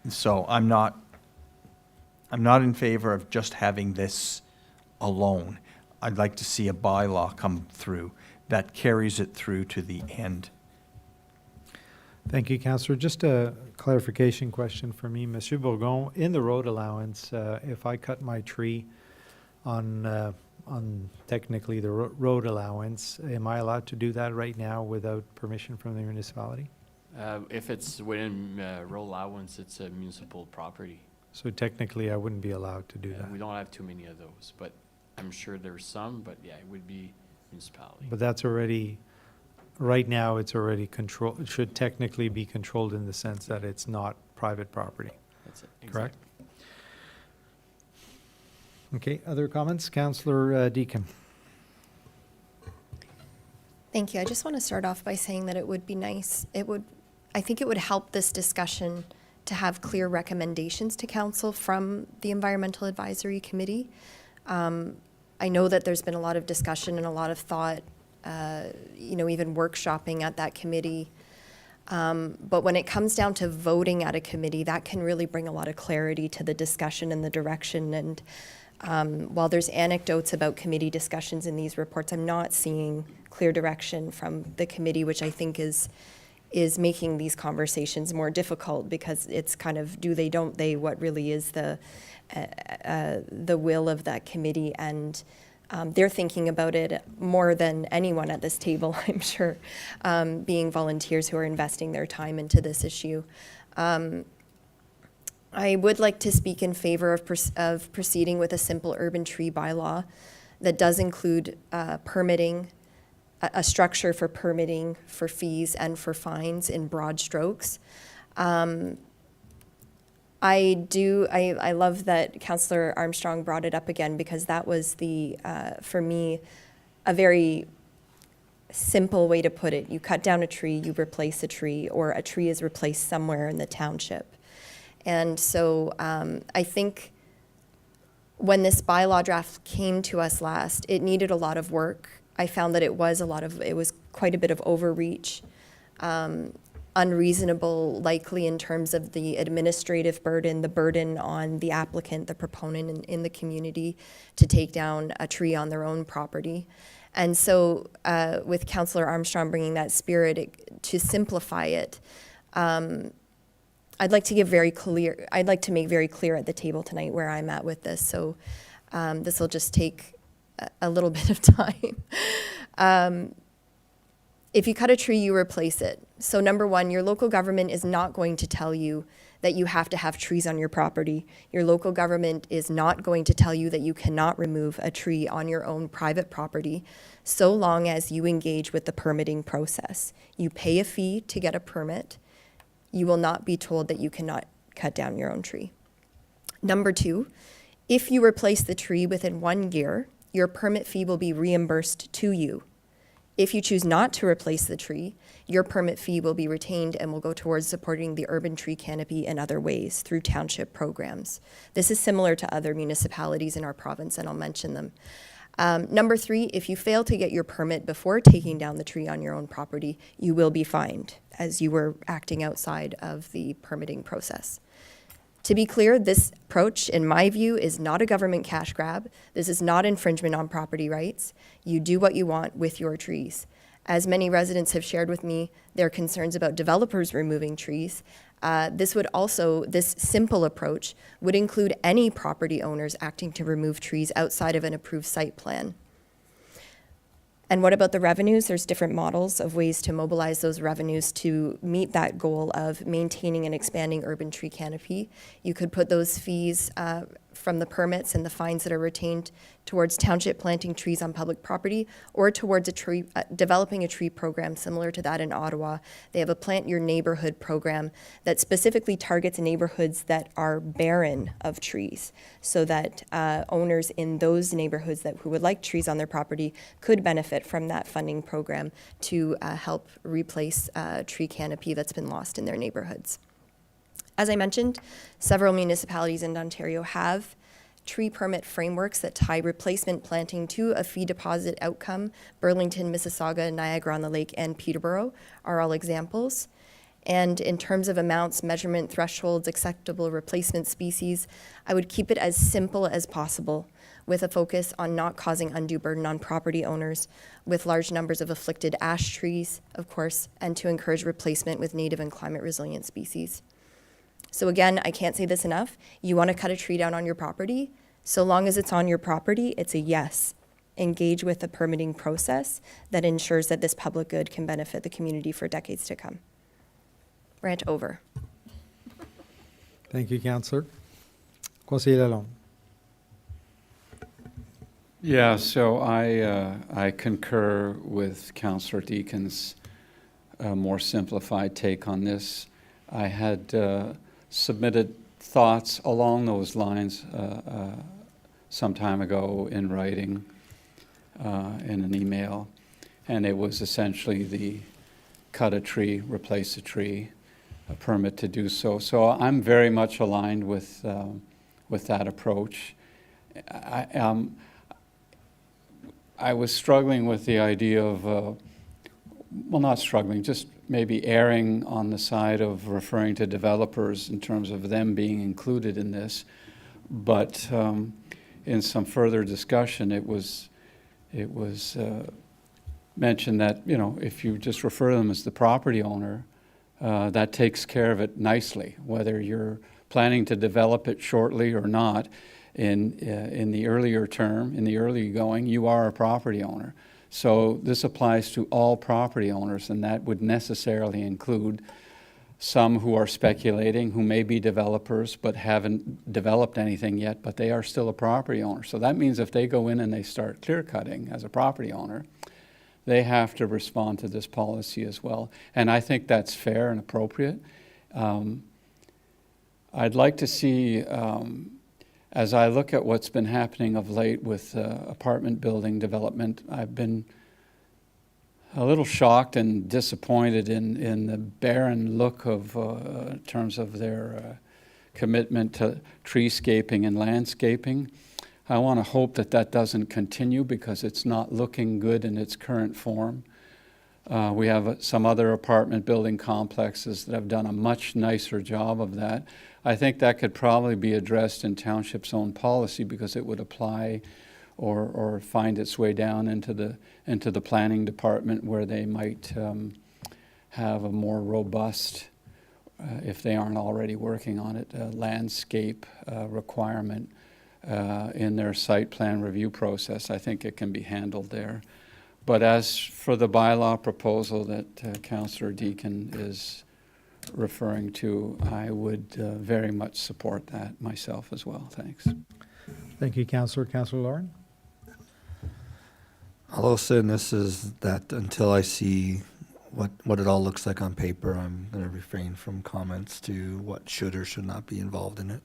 Speaker 9: So I'm not in favor of just having this alone. I'd like to see a bylaw come through that carries it through to the end.
Speaker 1: Thank you, Councillor. Just a clarification question for me. Monsieur Bourgon, in the road allowance, if I cut my tree on technically the road allowance, am I allowed to do that right now without permission from the municipality?
Speaker 7: If it's within road allowance, it's a municipal property.
Speaker 1: So technically, I wouldn't be allowed to do
Speaker 7: We
Speaker 1: that.
Speaker 7: don't have too many of those, but I'm sure there's some, but yeah, it would be municipality.
Speaker 1: But that's already, right now, it's already controlled, it should technically be controlled in the sense that it's not private property,
Speaker 7: That's it.
Speaker 1: correct?
Speaker 7: Exactly.
Speaker 1: Okay, other comments? Councillor Deacon.
Speaker 2: Thank you. I just want to start off by saying that it would be nice, I think it would help this discussion to have clear recommendations to council from the Environmental Advisory Committee. I know that there's been a lot of discussion and a lot of thought, even workshopping at that committee. But when it comes down to voting at a committee, that can really bring a lot of clarity to the discussion and the direction. And while there's anecdotes about committee discussions in these reports, I'm not seeing clear direction from the committee, which I think is making these conversations more difficult, because it's kind of do they, don't they, what really is the will of that committee. And they're thinking about it more than anyone at this table, I'm sure, being volunteers who are investing their time into this issue. I would like to speak in favor of proceeding with a simple urban tree bylaw that does include permitting, a structure for permitting, for fees, and for fines in broad strokes. I love that Councillor Armstrong brought it up again, because that was for me, a very simple way to put it. You cut down a tree, you replace a tree, or a tree is replaced somewhere in the township. And so I think when this bylaw draft came to us last, it needed a lot of work. I found that it was quite a bit of overreach, unreasonable, likely in terms of the administrative burden, the burden on the applicant, the proponent in the community to take down a tree on their own property. And so with Councillor Armstrong bringing that spirit to simplify it, I'd like to make very clear at the table tonight where I'm at with this. So this will just take a little bit of time. If you cut a tree, you replace it. So number one, your local government is not going to tell you that you have to have trees on your property. Your local government is not going to tell you that you cannot remove a tree on your own private property, so long as you engage with the permitting process. You pay a fee to get a permit. You will not be told that you cannot cut down your own tree. Number two, if you replace the tree within 1 year, your permit fee will be reimbursed to you. If you choose not to replace the tree, your permit fee will be retained and will go towards supporting the urban tree canopy in other ways through township programs. This is similar to other municipalities in our province, and I'll mention them. Number three, if you fail to get your permit before taking down the tree on your own property, you will be fined, as you were acting outside of the permitting process. To be clear, this approach, in my view, is not a government cash grab. This is not infringement on property rights. You do what you want with your trees. As many residents have shared with me their concerns about developers removing trees, this simple approach would include any property owners acting to remove trees outside of an approved site plan. And what about the revenues? There's different models of ways to mobilize those revenues to meet that goal of maintaining and expanding urban tree canopy. You could put those fees from the permits and the fines that are retained towards township planting trees on public property, or towards developing a tree program similar to that in Ottawa. They have a Plant Your Neighborhood program that specifically targets neighborhoods that are barren of trees, so that owners in those neighborhoods who would like trees on their property could benefit from that funding program to help replace tree canopy that's been lost in their neighborhoods. As I mentioned, several municipalities in Ontario have tree permit frameworks that tie replacement planting to a fee deposit outcome. Burlington, Mississauga, Niagara-on-the-Lake, and Peterborough are all examples. And in terms of amounts, measurement thresholds, acceptable replacement species, I would keep it as simple as possible, with a focus on not causing undue burden on property owners, with large numbers of afflicted ash trees, of course, and to encourage replacement with native and climate resilient species. So again, I can't say this enough. You want to cut a tree down on your property, so long as it's on your property, it's a yes. Engage with the permitting process that ensures that this public good can benefit the community for decades to come. Rant over.
Speaker 1: Thank you, Councillor. Conseiller Lalonde.
Speaker 6: Yeah, so I concur with Councillor Deacon's more simplified take on this. I had submitted thoughts along those lines some time ago in writing in an email, and it was essentially the cut a tree, replace a tree, a permit to do so. So I'm very much aligned with that approach. I was struggling with the idea of, well, not struggling, just maybe erring on the side of referring to developers in terms of them being included in this. But in some further discussion, it was mentioned that, you know, if you just refer to them as the property owner, that takes care of it nicely, whether you're planning to develop it shortly or not. In the earlier term, in the early going, you are a property owner. So this applies to all property owners, and that would necessarily include some who are speculating, who may be developers but haven't developed anything yet, but they are still a property owner. So that means if they go in and they start clear cutting as a property owner, they have to respond to this policy as well. And I think that's fair and appropriate. I'd like to see, as I look at what's been happening of late with apartment building development, I've been a little shocked and disappointed in the barren look of, in terms of their commitment to treescaping and landscaping. I want to hope that that doesn't continue because it's not looking good in its current form. We have some other apartment building complexes that have done a much nicer job of that. I think that could probably be addressed in township's own policy because it would apply or find its way down into the planning department where they might have a more robust, if they aren't already working on it, landscape requirement in their site plan review process. I think it can be handled there. But as for the bylaw proposal that Councillor Deacon is referring to, I would very much support that myself as well. Thanks.
Speaker 1: Thank you, Councillor. Councillor Lauren.
Speaker 8: I'll also, and this is that until I see what it all looks like on paper, I'm going to refrain from comments to what should or should not be involved in it.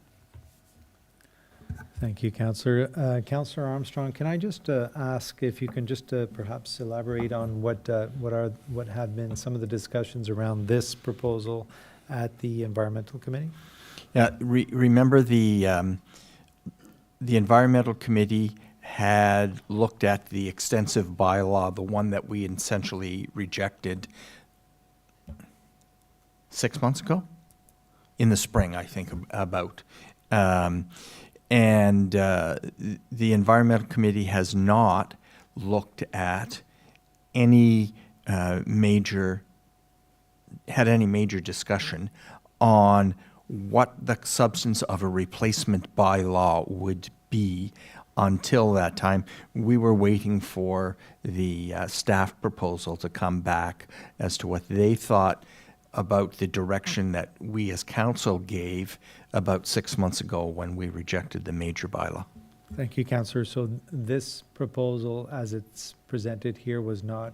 Speaker 1: Thank you, Councillor. Councillor Armstrong, can I just ask if you can just perhaps elaborate on what have been some of the discussions around this proposal at the Environmental Committee?
Speaker 9: Yeah, remember the Environmental Committee had looked at the extensive bylaw, the one that we essentially rejected 6 months ago? In the spring, I think, about. And the Environmental Committee has not looked at any major discussion on what the substance of a replacement bylaw would be until that time. We were waiting for the staff proposal to come back as to what they thought about the direction that we as council gave about 6 months ago when we rejected the major bylaw.
Speaker 1: Thank you, Councillor. So this proposal, as it's presented here, was not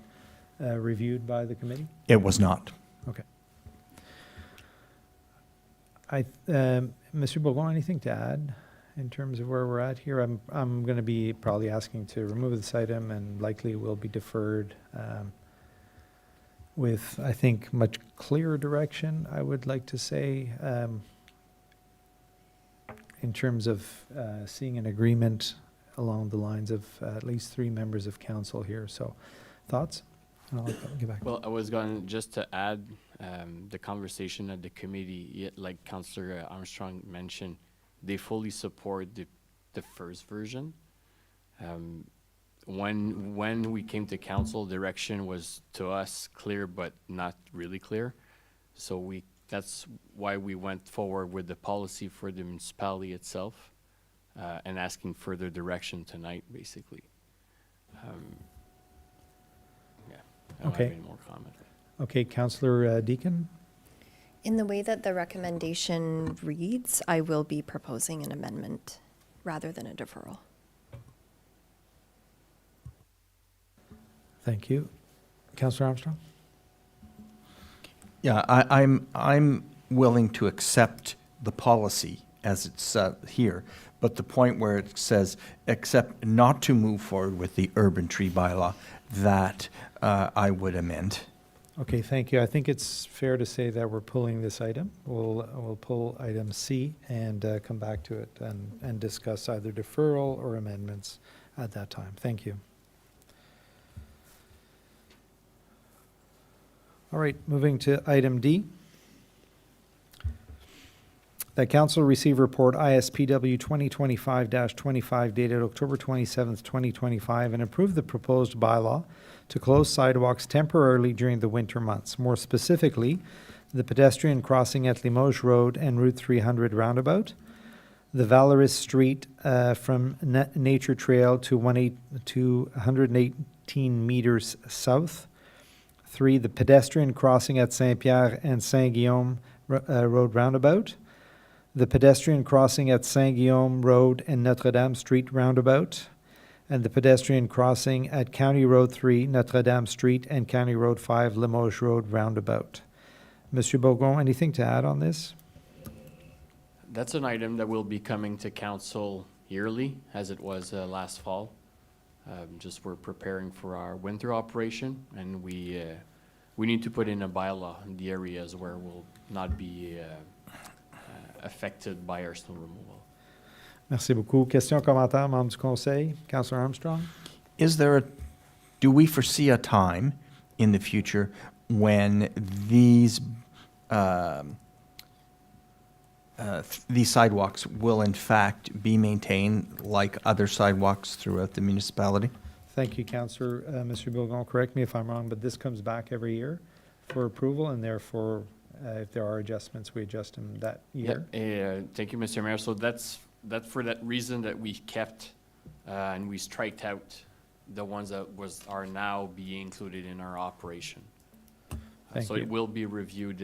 Speaker 1: reviewed by the committee?
Speaker 9: It was not.
Speaker 1: Okay. Mr. Bourgon, anything to add in terms of where we're at here? I'm going to be probably asking to remove this item and likely will be deferred with, I think, much clearer direction, I would like to say. in terms of seeing an agreement along the lines of at least 3 members of council here. So, thoughts? And I'll get back.
Speaker 7: Well, I was going just to add the conversation at the committee, like Councillor Armstrong mentioned, they fully support the first version. When we came to council, direction was to us clear, but not really clear. So that's why we went forward with the policy for the municipality itself and asking further direction tonight, basically. Yeah, I don't
Speaker 1: Okay.
Speaker 7: have any more comment.
Speaker 1: Okay, Councillor Deacon?
Speaker 2: In the way that the recommendation reads, I will be proposing an amendment rather than a deferral.
Speaker 1: Thank you. Councillor Armstrong?
Speaker 9: Yeah, I'm willing to accept the policy as it's here, but the point where it says, except not to move forward with the urban tree bylaw, that I would amend.
Speaker 1: Okay, thank you. I think it's fair to say that we're pulling this item. We'll pull item C and come back to it and discuss either deferral or amendments at that time. Thank you. All right, moving to item D. That council receive report ISPW 2025-25 dated October 27th, 2025, and approve the proposed bylaw to close sidewalks temporarily during the winter months. More specifically, the pedestrian crossing at Limoges Road and Route 300 roundabout, the Valoris Street from Nature Trail to 118 meters south. 3, the pedestrian crossing at Saint-Pierre and Saint-Guillaume Road roundabout, the pedestrian crossing at Saint-Guillaume Road and Notre-Dame Street roundabout, and the pedestrian crossing at County Road 3, Notre-Dame Street, and County Road 5, Limoges Road roundabout. Monsieur Bourgon, anything to add on this?
Speaker 7: That's an item that will be coming to council yearly, as it was last fall. Just we're preparing for our winter operation, and we need to put in a bylaw in the areas where we'll not be affected by our snow removal.
Speaker 1: Merci beaucoup. Question, commentaire, membres du Conseil? Councillor Armstrong?
Speaker 9: Do we foresee a time in the future when these sidewalks will in fact be maintained like other sidewalks throughout the municipality?
Speaker 1: Thank you, Councillor. Monsieur Bourgon, correct me if I'm wrong, but this comes back every year for approval, and therefore, if there are adjustments, we adjust them that year.
Speaker 7: Yeah, thank you, Mr. Mayor. So that's for that reason that we kept and we striked out the ones that are now being included in our operation.
Speaker 1: Thank
Speaker 7: So
Speaker 1: you.
Speaker 7: it will be reviewed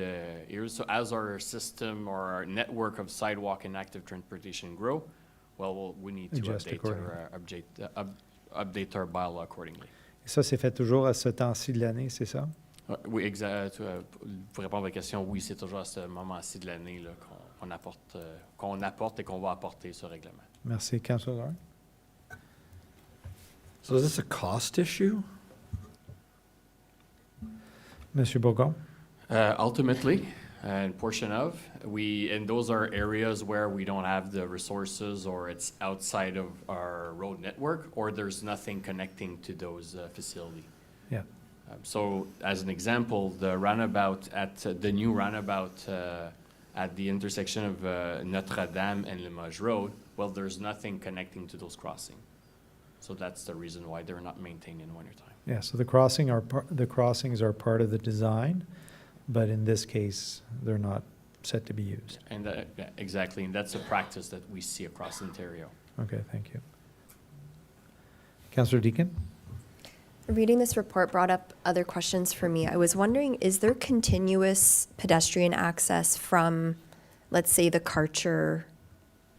Speaker 7: here. So as our system or our network of sidewalk and active transportation grow, we need to
Speaker 1: Adjust
Speaker 7: update our bylaw accordingly.
Speaker 1: Et ça, c'est fait toujours à ce temps-ci de l'année, c'est ça?
Speaker 7: Oui, exact. Pour répondre à la question, oui, c'est toujours à ce moment-ci de l'année là, qu'on apporte et qu'on va apporter ce règlement.
Speaker 1: Merci, Councillor Lawrence.
Speaker 8: So is this a cost issue?
Speaker 1: Monsieur Bourgon?
Speaker 7: Ultimately, and portion of, and those are areas where we don't have the resources or it's outside of our road network or there's nothing connecting to those facilities.
Speaker 1: Yeah.
Speaker 7: So as an example, the roundabout the new roundabout at the intersection of Notre-Dame and Limoges Road, well, there's nothing connecting to those crossings. So that's the reason why they're not maintained in wintertime.
Speaker 1: Yeah, so the crossings are part of the design, but in this case, they're not set to be used.
Speaker 7: And yeah, exactly, and that's a practice that we see across Ontario.
Speaker 1: Okay, thank you. Councillor Deacon?
Speaker 2: Reading this report brought up other questions for me. I was wondering, is there continuous pedestrian access from, let's say, the Karcher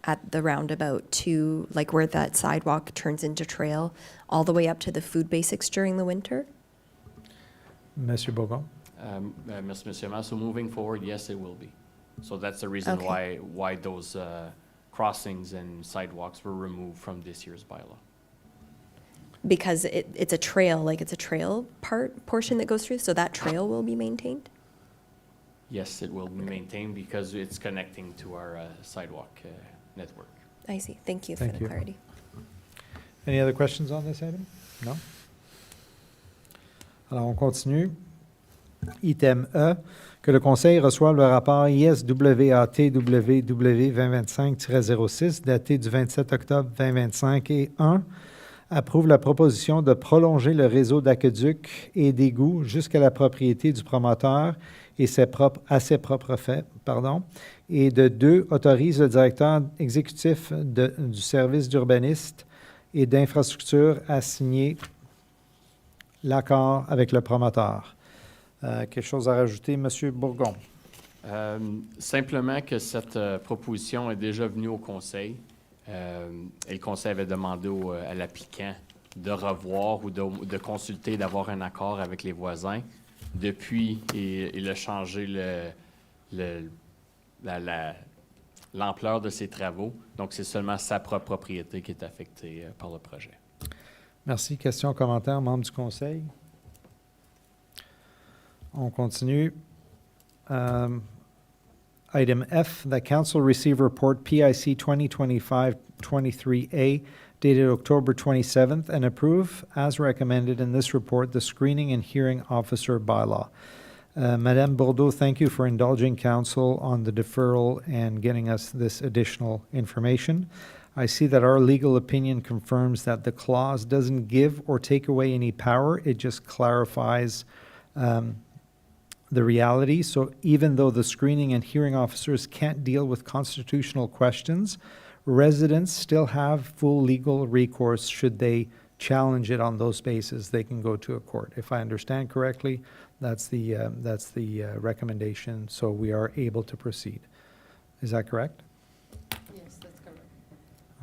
Speaker 2: at the roundabout to like where that sidewalk turns into trail all the way up to the food basics during the winter?
Speaker 1: Monsieur Bourgon?
Speaker 7: Merci, Monsieur Maire. So moving forward, yes, it will be. So that's the reason
Speaker 2: Okay.
Speaker 7: why those crossings and sidewalks were removed from this year's bylaw.
Speaker 2: Because it's a trail, like it's a trail portion that goes through, so that trail will be maintained?
Speaker 7: Yes, it will be maintained because it's connecting to our sidewalk network.
Speaker 2: I see. Thank you for
Speaker 1: Thank
Speaker 2: the
Speaker 1: you.
Speaker 2: clarity.
Speaker 1: Any other questions on this item? No? Alors, on continue. Item E, que le Conseil reçoive le rapport ISWATWW 2025-06 daté du 27 octobre 2025 et 1. Approuve la proposition de prolonger le réseau d'aqueducs et d'égouts jusqu'à la propriété du promoteur et à ses propres faits, et de 2, autorise le directeur exécutif du service d'urbaniste et d'infrastructure à signer l'accord avec le promoteur. Quelque chose à rajouter, M. Bourgon?
Speaker 7: Simplement que cette proposition est déjà venue au Conseil. Et le Conseil avait demandé à l'applicant de revoir ou de consulter, d'avoir un accord avec les voisins. Depuis, il a changé l'ampleur de ses travaux. Donc, c'est seulement sa propre propriété qui est affectée par le projet.
Speaker 1: Merci. Questions, commentaires, membres du Conseil? On continue. Item F, that Council receive report PIC 2025-23A dated October 27th and approve, as recommended in this report, the Screening and Hearing Officer bylaw. Madame Bourdeau, thank you for indulging Council on the deferral and getting us this additional information. I see that our legal opinion confirms that the clause doesn't give or take away any power. It just clarifies the reality. So even though the screening and hearing officers can't deal with constitutional questions, residents still have full legal recourse should they challenge it on those bases. They can go to a court. If I understand correctly, that's the recommendation. So we are able to proceed. Is that correct?
Speaker 3: Yes, that's correct.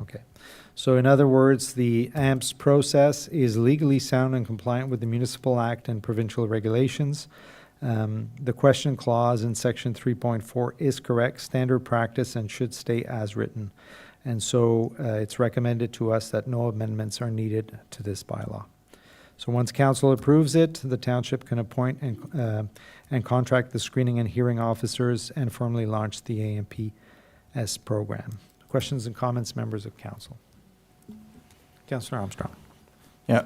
Speaker 1: Okay. So in other words, the AMPS process is legally sound and compliant with the Municipal Act and provincial regulations. The question clause in section 3.4 is correct, standard practice, and should stay as written. And so it's recommended to us that no amendments are needed to this bylaw. So once council approves it, the township can appoint and contract the screening and hearing officers and formally launch the AMPS program. Questions and comments, members of council? Councillor Armstrong.
Speaker 9: Yeah,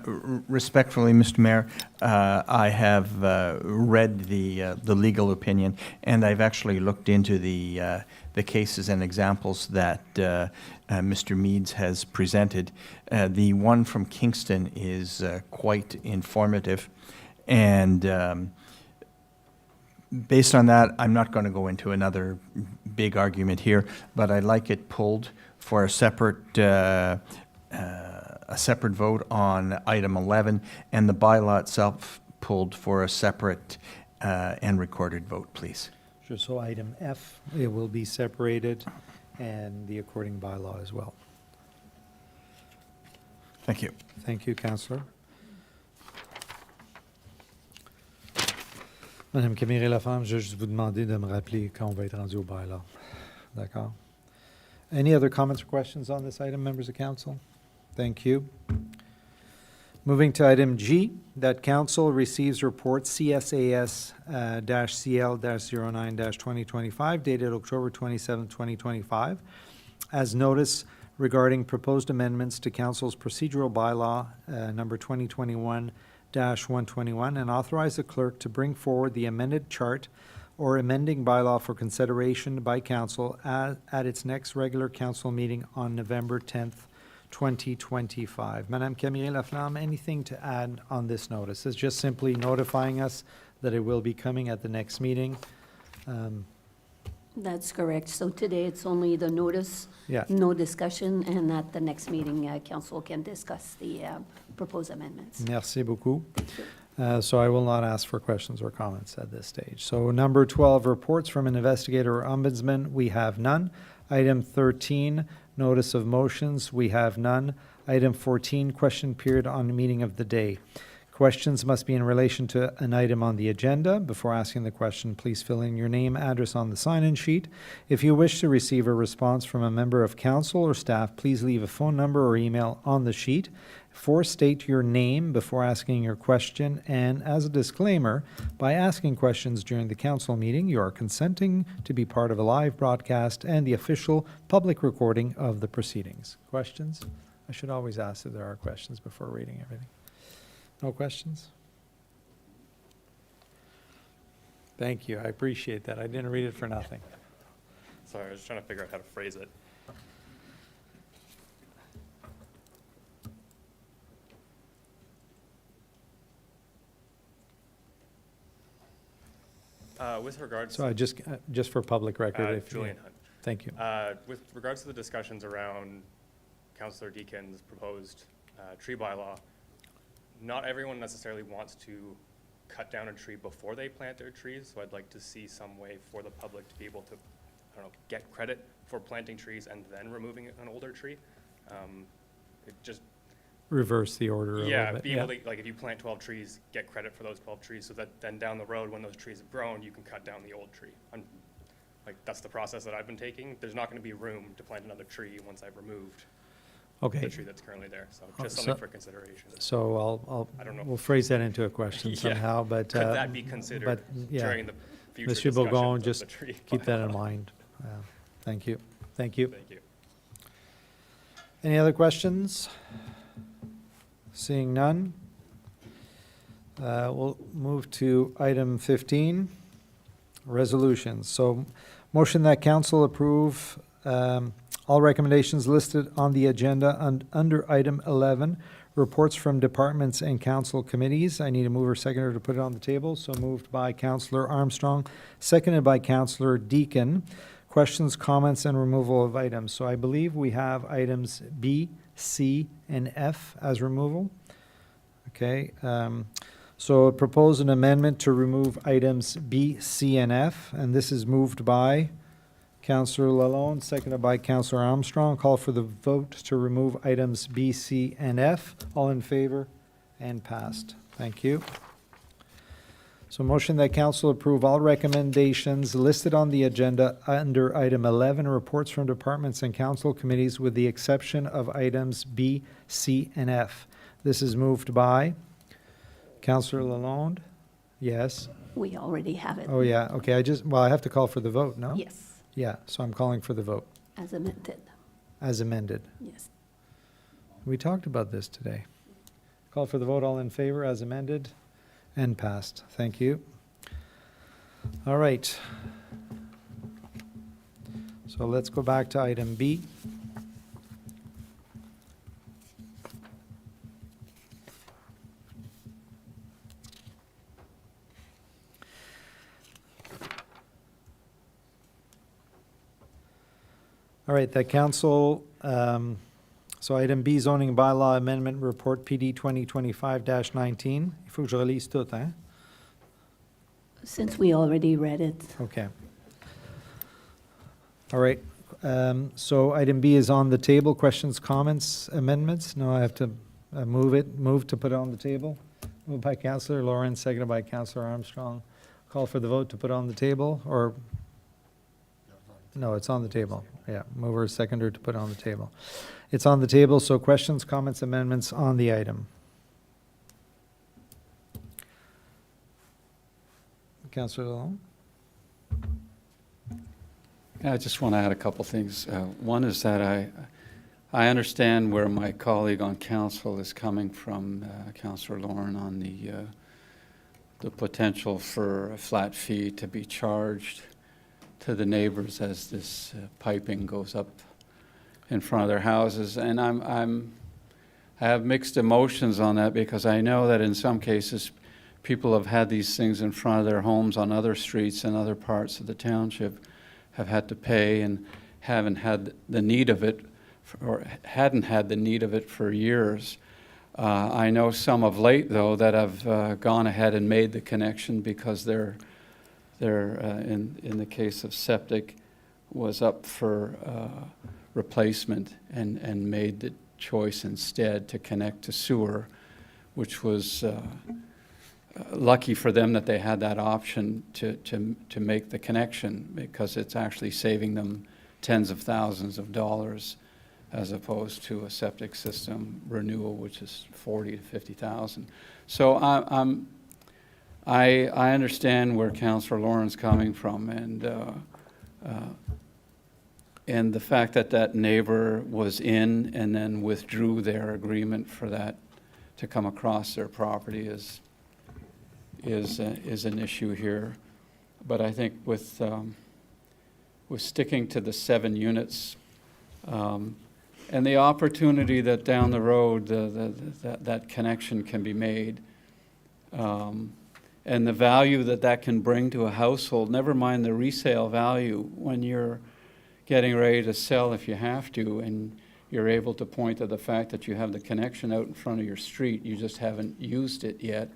Speaker 9: respectfully, Mr. Mayor, I have read the legal opinion, and I've actually looked into the cases and examples that Mr. Meads has presented. The one from Kingston is quite informative, and based on that, I'm not going to go into another big argument here, but I'd like it pulled for a separate vote on item 11, and the bylaw itself pulled for a separate and recorded vote, please.
Speaker 1: Sure, so item F, it will be separated, and the according bylaw as well.
Speaker 9: Thank you.
Speaker 1: Thank you, Councillor. Madame Camille-Lafemme, je vais juste vous demander de me rappeler quand on va être rendu au bylaw. D'accord? Any other comments or questions on this item, members of council? Thank you. Moving to item G, that council receives report CSAS-CL-09-2025 dated October 27, 2025, as notice regarding proposed amendments to council's procedural bylaw number 2021-121, and authorize the clerk to bring forward the amended chart or amending bylaw for consideration by council at its next regular council meeting on November 10th, 2025. Madame Camille-Laflamme, anything to add on this notice? It's just simply notifying us that it will be coming at the next meeting.
Speaker 3: That's correct. So today, it's only the notice,
Speaker 1: Yeah.
Speaker 3: no discussion, and at the next meeting, council can discuss the proposed amendments.
Speaker 1: Merci beaucoup.
Speaker 3: Thank you.
Speaker 1: So I will not ask for questions or comments at this stage. So number 12, reports from an investigator or ombudsman, we have none. Item 13, notice of motions, we have none. Item 14, question period on the meeting of the day. Questions must be in relation to an item on the agenda. Before asking the question, please fill in your name, address on the sign-in sheet. If you wish to receive a response from a member of council or staff, please leave a phone number or email on the sheet. 4, state your name before asking your question, and as a disclaimer, by asking questions during the council meeting, you are consenting to be part of a live broadcast and the official public recording of the proceedings. Questions? I should always ask if there are questions before reading everything. No questions? Thank you. I appreciate that. I didn't read it for nothing.
Speaker 10: Sorry, I was trying to figure out how to phrase it. With regards
Speaker 1: So I just for public record, if
Speaker 10: Julian Hunt.
Speaker 1: Thank you.
Speaker 10: With regards to the discussions around Councillor Deacon's proposed tree bylaw, not everyone necessarily wants to cut down a tree before they plant their trees, so I'd like to see some way for the public to be able to, I don't know, get credit for planting trees and then removing an older tree. It just,
Speaker 1: Reverse the order a little
Speaker 10: yeah,
Speaker 1: bit.
Speaker 10: be able to, like, if you plant 12 trees, get credit for those 12 trees, so that then down the road, when those trees have grown, you can cut down the old tree. Like, that's the process that I've been taking. There's not gonna be room to plant another tree once I've removed the
Speaker 1: Okay,
Speaker 10: tree that's currently there, so
Speaker 1: Oh,
Speaker 10: just
Speaker 1: so-
Speaker 10: something for consideration.
Speaker 1: so
Speaker 10: I don't know.
Speaker 1: we'll phrase that into a question
Speaker 10: Yeah.
Speaker 1: somehow, but.
Speaker 10: Could that be considered
Speaker 1: but, yeah.
Speaker 10: during the future
Speaker 1: Monsieur Bourgon,
Speaker 10: discussions of
Speaker 1: just
Speaker 10: the tree
Speaker 1: keep that in
Speaker 10: bylaw?
Speaker 1: mind. Thank you. Thank you.
Speaker 10: Thank you.
Speaker 1: Any other questions? Seeing none, we'll move to item 15, resolutions. So motion that council approve all recommendations listed on the agenda under item 11, reports from departments and council committees. I need a mover seconder to put it on the table. So moved by Councillor Armstrong, seconded by Councillor Deacon. Questions, comments, and removal of items. So I believe we have items B, C, and F as removal. Okay, so propose an amendment to remove items B, C, and F, and this is moved by Councillor Lalonde, seconded by Councillor Armstrong. Call for the vote to remove items B, C, and F. All in favor? And passed. Thank you. So motion that council approve all recommendations listed on the agenda under item 11, reports from departments and council committees with the exception of items B, C, and F. This is moved by Councillor Lalonde. Yes.
Speaker 3: We already have it.
Speaker 1: Oh, yeah. Okay, I have to call for the vote, no?
Speaker 3: Yes,
Speaker 1: Yeah, so I'm calling for the vote
Speaker 3: as amended.
Speaker 1: as amended.
Speaker 3: Yes.
Speaker 1: We talked about this today. Call for the vote, all in favor, as amended, and passed. Thank you. All right. So let's go back to item B. All right, that council, so item B, zoning bylaw amendment report PD 2025-19. Il faut que je relise tout, hein?
Speaker 3: Since we already read it,
Speaker 1: Okay. All right, so item B is on the table. Questions, comments, amendments? No, I have to move to put it on the table. Moved by Councillor Lawrence, seconded by Councillor Armstrong. Call for the vote to put on the table, or? No, it's on the table. Yeah, mover, seconder to put on the table. It's on the table, so questions, comments, amendments on the item. Councillor Lalonde?
Speaker 6: Yeah, I just want to add a couple things. One is that I understand where my colleague on council is coming from, Councillor Lauren, on the potential for a flat fee to be charged to the neighbors as this piping goes up in front of their houses. And I have mixed emotions on that, because I know that in some cases people have had these things in front of their homes on other streets and other parts of the township, have had to pay and haven't had the need of it, or hadn't had the need of it for years. I know some of late, though, that have gone ahead and made the connection because they're in the case of septic, was up for replacement and made the choice instead to connect to sewer, which was lucky for them that they had that option to make the connection, because it's actually saving them tens of thousands of dollars as opposed to a septic system renewal, which is 40 to 50,000. So I understand where Councillor Lauren's coming from, and the fact that that neighbor was in and then withdrew their agreement for that to come across their property is an issue here. But I think with sticking to the 7 units, and the opportunity that down the road that connection can be made, and the value that can bring to a household, never mind the resale value when you're getting ready to sell if you have to, and you're able to point to the fact that you have the connection out in front of your street, you just haven't used it yet,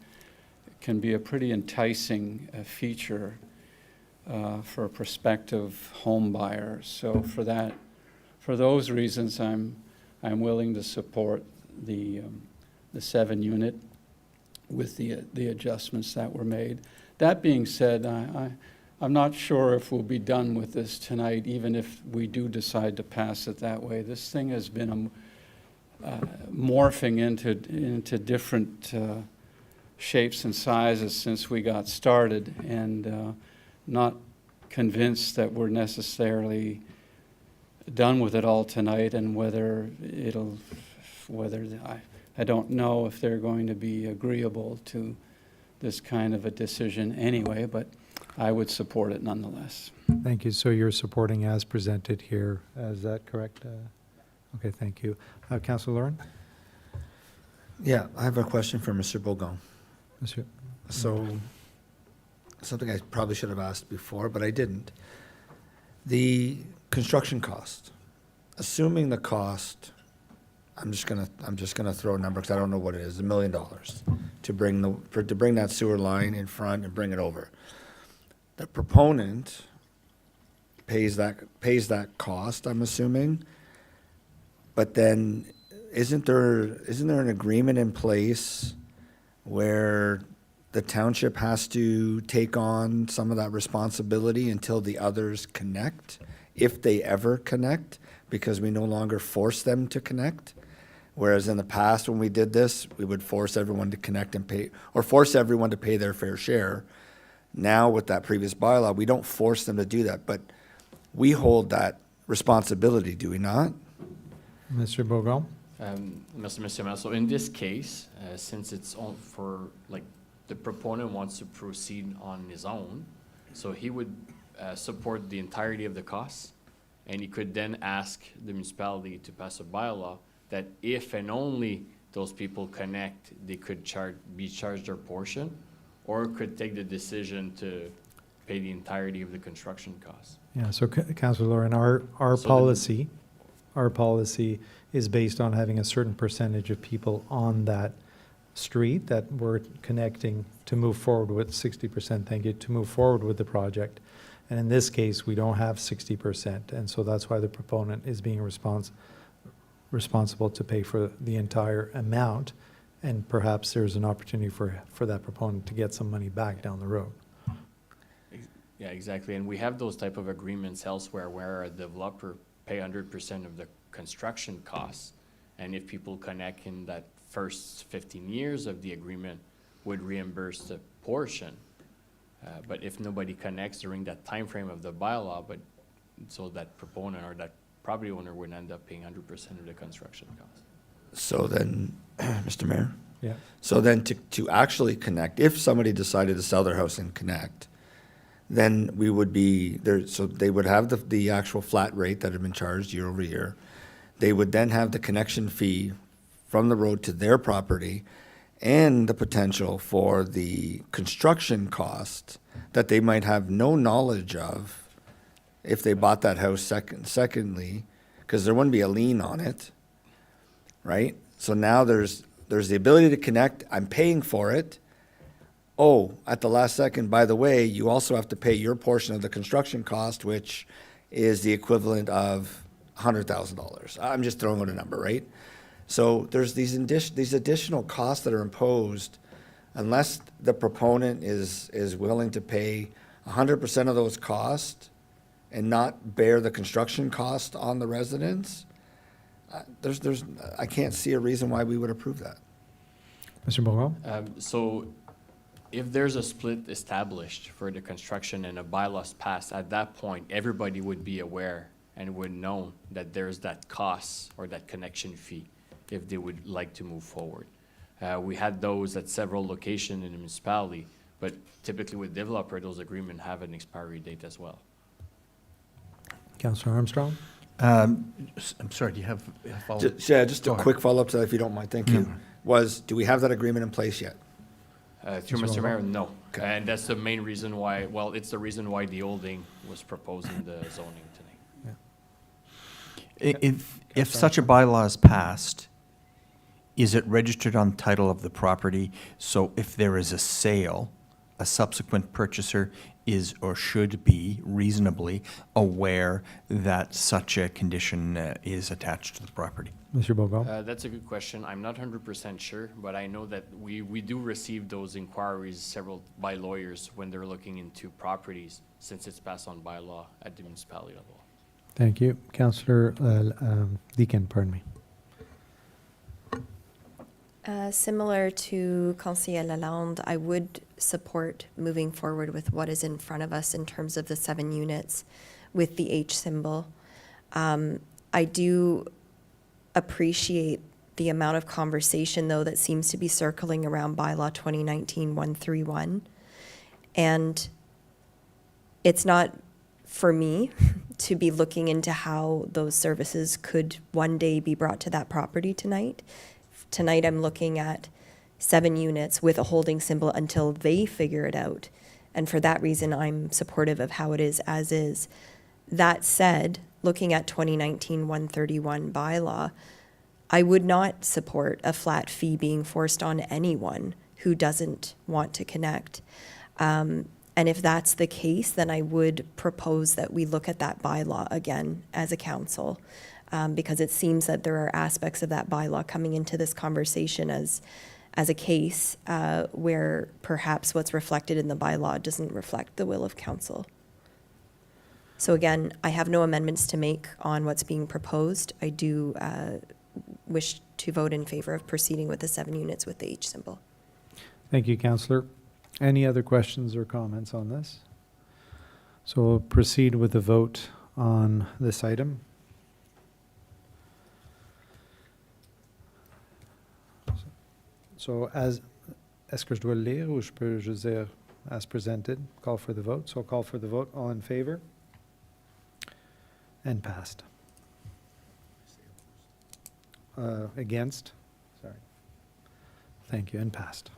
Speaker 6: it can be a pretty enticing feature for a prospective home buyer. So for those reasons, I'm willing to support the 7 unit with the adjustments that were made. That being said, I'm not sure if we'll be done with this tonight, even if we do decide to pass it that way. This thing has been morphing into different shapes and sizes since we got started, and not convinced that we're necessarily done with it all tonight, and I don't know if they're going to be agreeable to this kind of a decision anyway, but I would support it nonetheless.
Speaker 1: Thank you. So you're supporting as presented here, is that correct? Okay, thank you. Councillor Lauren?
Speaker 8: Yeah, I have a question for Mr. Bogon.
Speaker 1: Monsieur?
Speaker 8: So, something I probably should have asked before, but I didn't. The construction cost, assuming the cost, I'm just gonna throw a number because I don't know what it is, $1 million to bring that sewer line in front and bring it over. The proponent pays that cost, I'm assuming, but then isn't there an agreement in place where the township has to take on some of that responsibility until the others connect, if they ever connect, because we no longer force them to connect? Whereas in the past, when we did this, we would force everyone to connect and pay, or force everyone to pay their fair share. Now, with that previous bylaw, we don't force them to do that, but we hold that responsibility, do we not?
Speaker 1: Mr. Bogon?
Speaker 7: Mr. Mayor, so in this case, since it's on for, like, the proponent wants to proceed on his own, so he would support the entirety of the costs, and he could then ask the municipality to pass a bylaw that if and only those people connect, they could be charged their portion, or could take the decision to pay the entirety of the construction costs.
Speaker 1: Yeah, so Councillor Lauren, our
Speaker 7: So
Speaker 1: policy is based on having a certain percentage of people on that street that we're connecting to move forward with 60%, thank you, to move forward with the project. And in this case, we don't have 60%, and so that's why the proponent is being responsible to pay for the entire amount, and perhaps there's an opportunity for that proponent to get some money back down the road.
Speaker 7: Yeah, exactly, and we have those type of agreements elsewhere where a developer pay 100% of the construction costs, and if people connect in that first 15 years of the agreement, would reimburse the portion. But if nobody connects during that time frame of the bylaw, so that proponent or that property owner would end up paying 100% of the construction cost.
Speaker 8: So then, Mr. Mayor?
Speaker 1: Yeah.
Speaker 8: So then to actually connect, if somebody decided to sell their house and connect, then we would be there, so they would have the actual flat rate that had been charged year over year. They would then have the connection fee from the road to their property and the potential for the construction cost that they might have no knowledge of if they bought that house secondly, because there wouldn't be a lien on it, right? So now there's the ability to connect, I'm paying for it. Oh, at the last second, by the way, you also have to pay your portion of the construction cost, which is the equivalent of $100,000. I'm just throwing out a number, right? So there's these additional costs that are imposed unless the proponent is willing to pay 100% of those costs and not bear the construction cost on the residents. I can't see a reason why we would approve that.
Speaker 1: Mr. Bourgault?
Speaker 7: So if there's a split established for the construction and a bylaw's passed, at that point, everybody would be aware and would know that there's that cost or that connection fee if they would like to move forward. We had those at several locations in the municipality, but typically with developer, those agreements have an expiry date as well.
Speaker 1: Councillor Armstrong?
Speaker 9: I'm sorry, do you have a follow-up?
Speaker 8: Just
Speaker 9: Go
Speaker 8: a
Speaker 9: ahead.
Speaker 8: quick follow-up to that, if you don't mind, thank you. Do we have that agreement in place yet?
Speaker 7: Through
Speaker 1: Mr.
Speaker 7: Mr. Mayor,
Speaker 1: Waldo?
Speaker 7: no.
Speaker 8: Okay.
Speaker 7: And that's the main reason why, well, it's the reason why the holding was proposing the zoning tonight.
Speaker 9: If such a bylaw is passed, is it registered on title of the property? So if there is a sale, a subsequent purchaser is or should be reasonably aware that such a condition is attached to the property?
Speaker 1: Mr. Bourgault?
Speaker 7: That's a good question. I'm not 100% sure, but I know that we do receive those inquiries several by lawyers when they're looking into properties, since it's passed on by law at the municipality level.
Speaker 1: Thank you. Councillor Deakin, pardon me.
Speaker 2: Similar to Conseiller Lalonde, I would support moving forward with what is in front of us in terms of the 7 units with the H symbol. I do appreciate the amount of conversation, though, that seems to be circling around bylaw 2019-131. And it's not for me to be looking into how those services could one day be brought to that property tonight. Tonight, I'm looking at 7 units with a holding symbol until they figure it out. And for that reason, I'm supportive of how it is as is. That said, looking at 2019-131 bylaw, I would not support a flat fee being forced on anyone who doesn't want to connect. And if that's the case, then I would propose that we look at that bylaw again as a council. Because it seems that there are aspects of that bylaw coming into this conversation as a case where perhaps what's reflected in the bylaw doesn't reflect the will of council. So again, I have no amendments to make on what's being proposed. I do wish to vote in favor of proceeding with the 7 units with the H symbol.
Speaker 1: Thank you, Councillor. Any other questions or comments on this? So we'll proceed with the vote on this item. So est-ce que je dois le lire ou je peux juste dire as presented, call for the vote? So call for the vote, all in favor? And passed. Against? Sorry. Thank you, and passed.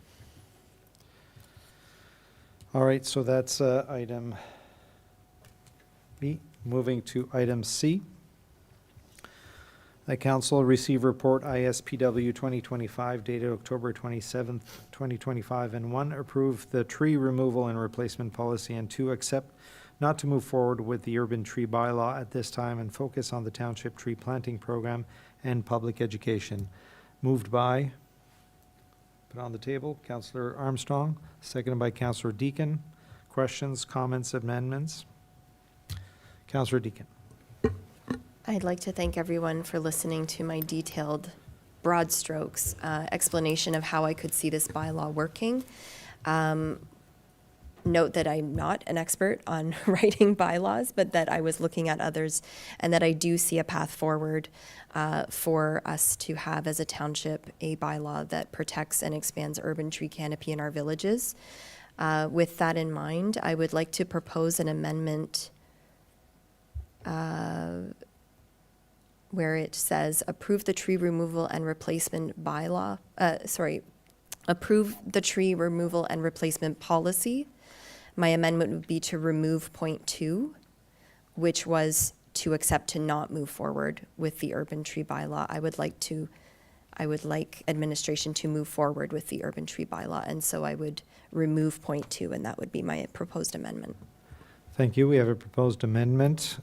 Speaker 1: All right, so that's item B. Moving to item C. The council receive report ISPW 2025 dated October 27th, 2025, and 1, approve the tree removal and replacement policy, and 2, accept not to move forward with the urban tree bylaw at this time and focus on the township tree planting program and public education. Moved by, put on the table, Councillor Armstrong, seconded by Councillor Deakin. Questions, comments, amendments? Councillor Deakin.
Speaker 2: I'd like to thank everyone for listening to my detailed, broad strokes explanation of how I could see this bylaw working. Note that I'm not an expert on writing bylaws, but that I was looking at others and that I do see a path forward for us to have as a township a bylaw that protects and expands urban tree canopy in our villages. With that in mind, I would like to propose an amendment where it says approve the tree removal and replacement bylaw, approve the tree removal and replacement policy. My amendment would be to remove point 2, which was to accept to not move forward with the urban tree bylaw. I would like administration to move forward with the urban tree bylaw, and so I would remove point 2, and that would be my proposed amendment.
Speaker 1: Thank you. We have a proposed amendment.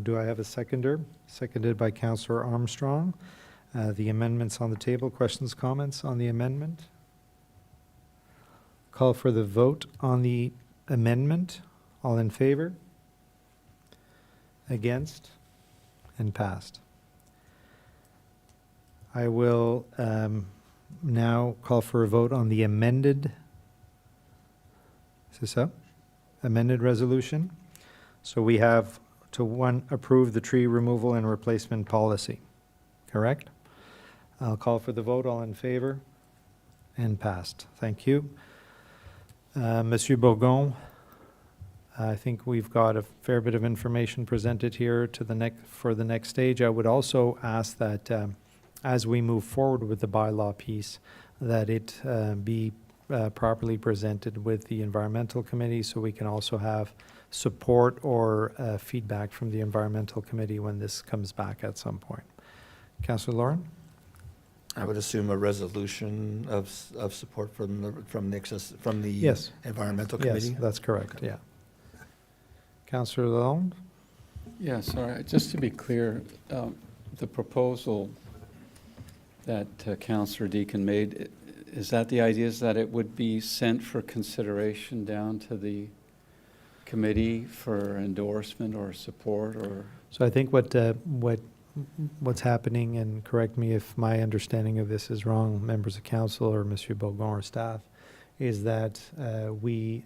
Speaker 1: Do I have a seconder? Seconded by Councillor Armstrong. The amendment's on the table. Questions, comments on the amendment? Call for the vote on the amendment. All in favor? Against? And passed. I will now call for a vote on the amended, c'est ça? Amended resolution. So we have to, one, approve the tree removal and replacement policy, correct? I'll call for the vote. All in favor? And passed. Thank you. Monsieur Bourgon, I think we've got a fair bit of information presented here to the for the next stage. I would also ask that as we move forward with the bylaw piece, that it be properly presented with the environmental committee, so we can also have support or feedback from the environmental committee when this comes back at some point. Councillor Lauren?
Speaker 8: I would assume a resolution of support from the
Speaker 1: Yes.
Speaker 8: environmental
Speaker 1: Yes,
Speaker 8: committee?
Speaker 1: that's correct,
Speaker 8: Okay.
Speaker 1: yeah. Councillor Lalonde?
Speaker 6: Yeah, sorry, just to be clear, the proposal that Councillor Deacon made, is that the idea is that it would be sent for consideration down to the committee for endorsement or support, or?
Speaker 1: So I think what's happening, and correct me if my understanding of this is wrong, members of council or Monsieur Bourgon or staff, is that we,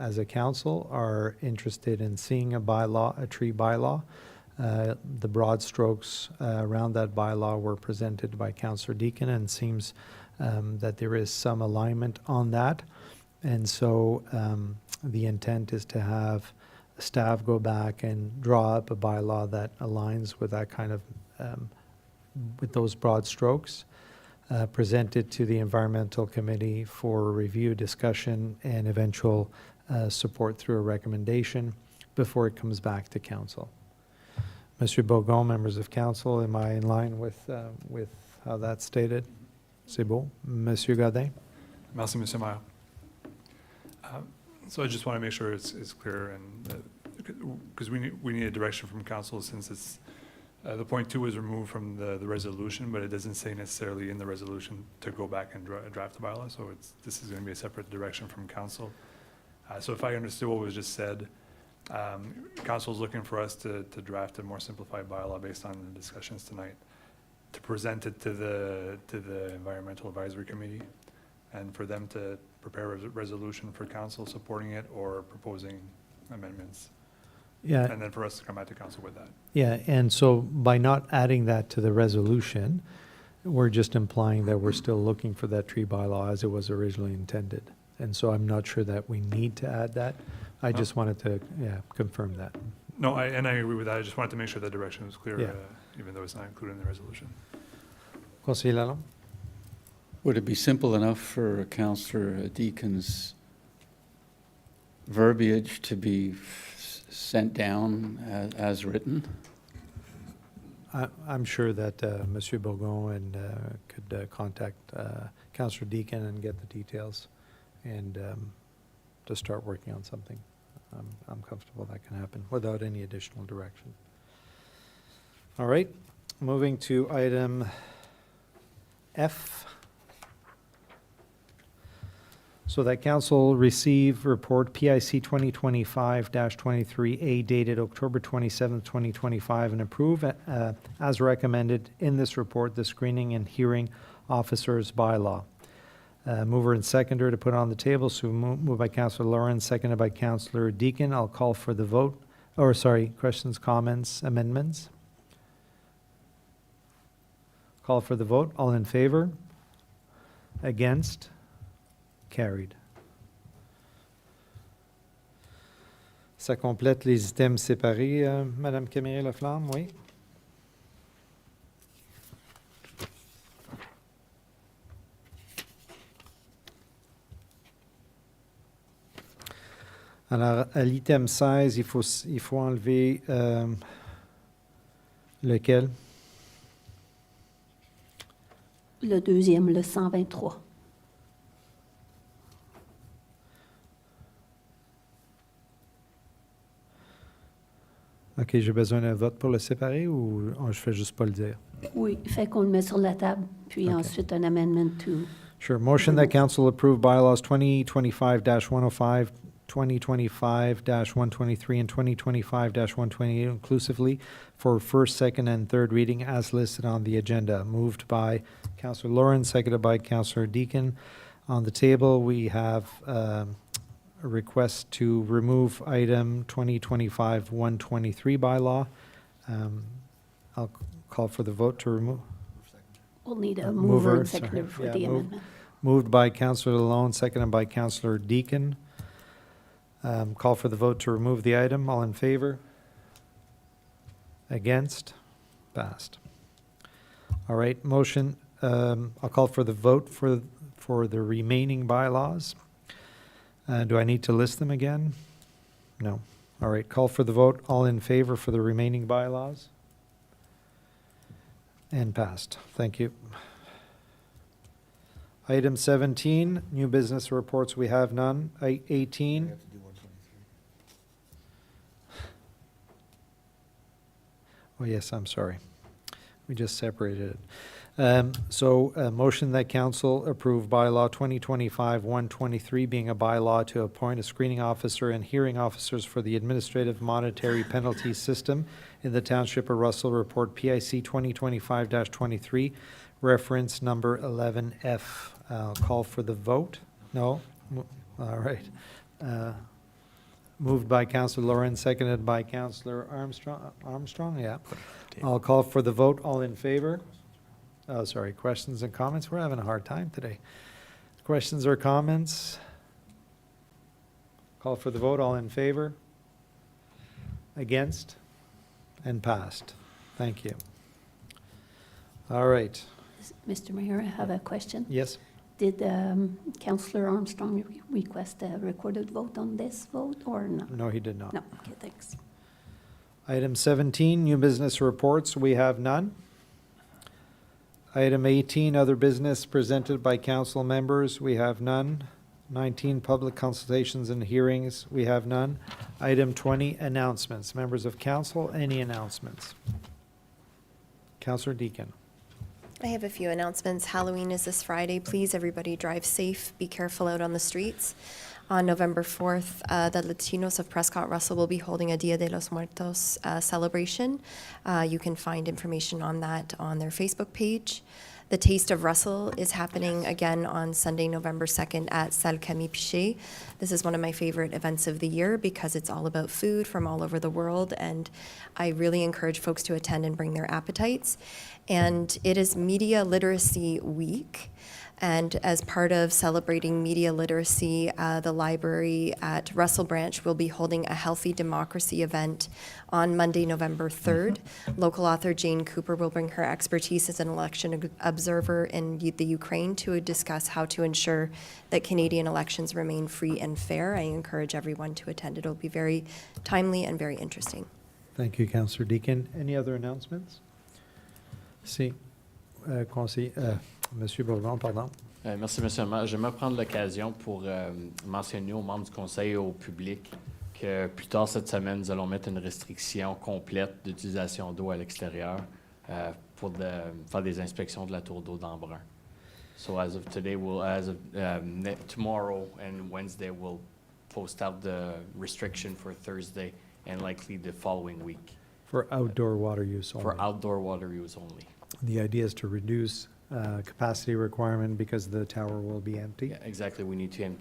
Speaker 1: as a council, are interested in seeing a bylaw, a tree bylaw. The broad strokes around that bylaw were presented by Councillor Deacon, and seems that there is some alignment on that. And so the intent is to have staff go back and draw up a bylaw that aligns with that kind of, with those broad strokes, present it to the environmental committee for review, discussion, and eventual support through a recommendation before it comes back to council. Monsieur Bourgon, members of council, am I in line with how that's stated? C'est beau. Monsieur Godin?
Speaker 11: Merci, Monsieur Mayor. So I just want to make sure it's clear, and because we need a direction from council, since it's the point 2 was removed from the resolution, but it doesn't say necessarily in the resolution to go back and draft the bylaw. So this is going to be a separate direction from council. So if I understood what was just said, council is looking for us to draft a more simplified bylaw based on the discussions tonight, to present it to the Environmental Advisory Committee, and for them to prepare a resolution for council supporting it or proposing amendments.
Speaker 1: Yeah.
Speaker 11: And then for us to come back to council with that.
Speaker 1: Yeah, and so by not adding that to the resolution, we're just implying that we're still looking for that tree bylaw as it was originally intended. And so I'm not sure that we need to add that. I just wanted to, confirm that.
Speaker 11: No, I agree with that. I just wanted to make sure that direction was clear,
Speaker 1: Yeah.
Speaker 11: Even though it's not included in the resolution.
Speaker 1: Conseiller Lalonde?
Speaker 6: Would it be simple enough for Councillor Deacon's verbiage to be sent down as written?
Speaker 1: I'm sure that Monsieur Bourgon could contact Councillor Deacon and get the details, and to start working on something. I'm comfortable that can happen without any additional direction. All right, moving to item F. So that council receive report PIC 2025-23A dated October 27th, 2025, and approve as recommended in this report the screening and hearing officers bylaw. Mover and seconder to put on the table. So moved by Councillor Lawrence, seconded by Councillor Deacon. I'll call for the vote. Or sorry, questions, comments, amendments? Call for the vote. All in favor? Against? Carried. Ça complète les items séparés, Madame Camille-Laflamme, oui? Alors, à l'item 16, il faut enlever lequel?
Speaker 3: Le deuxième, le 123.
Speaker 1: OK, j'ai besoin d'un vote pour le séparer ou je fais juste pas le dire?
Speaker 3: Oui, fait qu'on le met sur la table, puis
Speaker 1: OK.
Speaker 3: ensuite un amendment to.
Speaker 1: Sure. Motion that council approve bylaws 2025-105, 2025-123 and 2025-128 inclusively for first, second, and third reading as listed on the agenda. Moved by Councillor Lauren, seconded by Councillor Deakin. On the table, we have a request to remove item 2025-123 bylaw. I'll call for the vote to remove.
Speaker 3: We'll need a
Speaker 1: Mover,
Speaker 3: mover and
Speaker 1: sorry.
Speaker 3: seconder for
Speaker 1: Yeah,
Speaker 3: the
Speaker 1: move.
Speaker 3: amendment.
Speaker 1: Moved by Councillor Lalonde, seconded by Councillor Deakin. Call for the vote to remove the item. All in favor? Against? Passed. All right, motion, I'll call for the vote for the remaining bylaws. Do I need to list them again? No. All right, call for the vote. All in favor for the remaining bylaws? And passed. Thank you. Item 17, new business reports, we have none. 18. Oh, yes, I'm sorry. We just separated it. So a motion that council approve bylaw 2025-123 being a bylaw to appoint a screening officer and hearing officers for the administrative monetary penalty system in the Township of Russell, report PIC 2025-23, reference number 11F. I'll call for the vote. No? All right. Moved by Councillor Lauren, seconded by Councillor Armstrong, yeah. I'll call for the vote. All in favor? Oh, sorry, questions and comments? We're having a hard time today. Questions or comments? Call for the vote. All in favor? Against? And passed. Thank you. All right.
Speaker 3: Mr. Mayor, I have a question.
Speaker 1: Yes?
Speaker 3: Did Councillor Armstrong request a recorded vote on this vote or not?
Speaker 1: No, he did not.
Speaker 3: No, okay, thanks.
Speaker 1: Item 17, new business reports, we have none. Item 18, other business presented by council members, we have none. 19, public consultations and hearings, we have none. Item 20, announcements. Members of council, any announcements? Councillor Deakin.
Speaker 2: I have a few announcements. Halloween is this Friday. Please, everybody, drive safe. Be careful out on the streets. On November 4th, the Latinos of Prescott Russell will be holding a Dia de los Muertos celebration. You can find information on that on their Facebook page. The Taste of Russell is happening again on Sunday, November 2nd at Salle Camille Pichet. This is one of my favorite events of the year because it's all about food from all over the world, and I really encourage folks to attend and bring their appetites. And it is Media Literacy Week. And as part of celebrating media literacy, the library at Russell Branch will be holding a Healthy Democracy event on Monday, November 3rd. Local author Jane Cooper will bring her expertise as an election observer in the Ukraine to discuss how to ensure that Canadian elections remain free and fair. I encourage everyone to attend. It'll be very timely and very interesting.
Speaker 1: Thank you, Councillor Deakin. Any other announcements? Si. Monsieur Bourgon, pardon.
Speaker 7: Merci, Monsieur le maire. J'aimerais prendre l'occasion pour mentionner aux membres du Conseil et au public que plus tard cette semaine, nous allons mettre une restriction complète d'utilisation d'eau à l'extérieur pour faire des inspections de la tour d'eau d'Embrun. So as of today, tomorrow and Wednesday, we'll post out the restriction for Thursday and likely the following week.
Speaker 1: For outdoor water use only.
Speaker 7: For outdoor water use only.
Speaker 1: The idea is to reduce capacity requirement because the tower will be empty.
Speaker 7: Yeah, exactly. We need to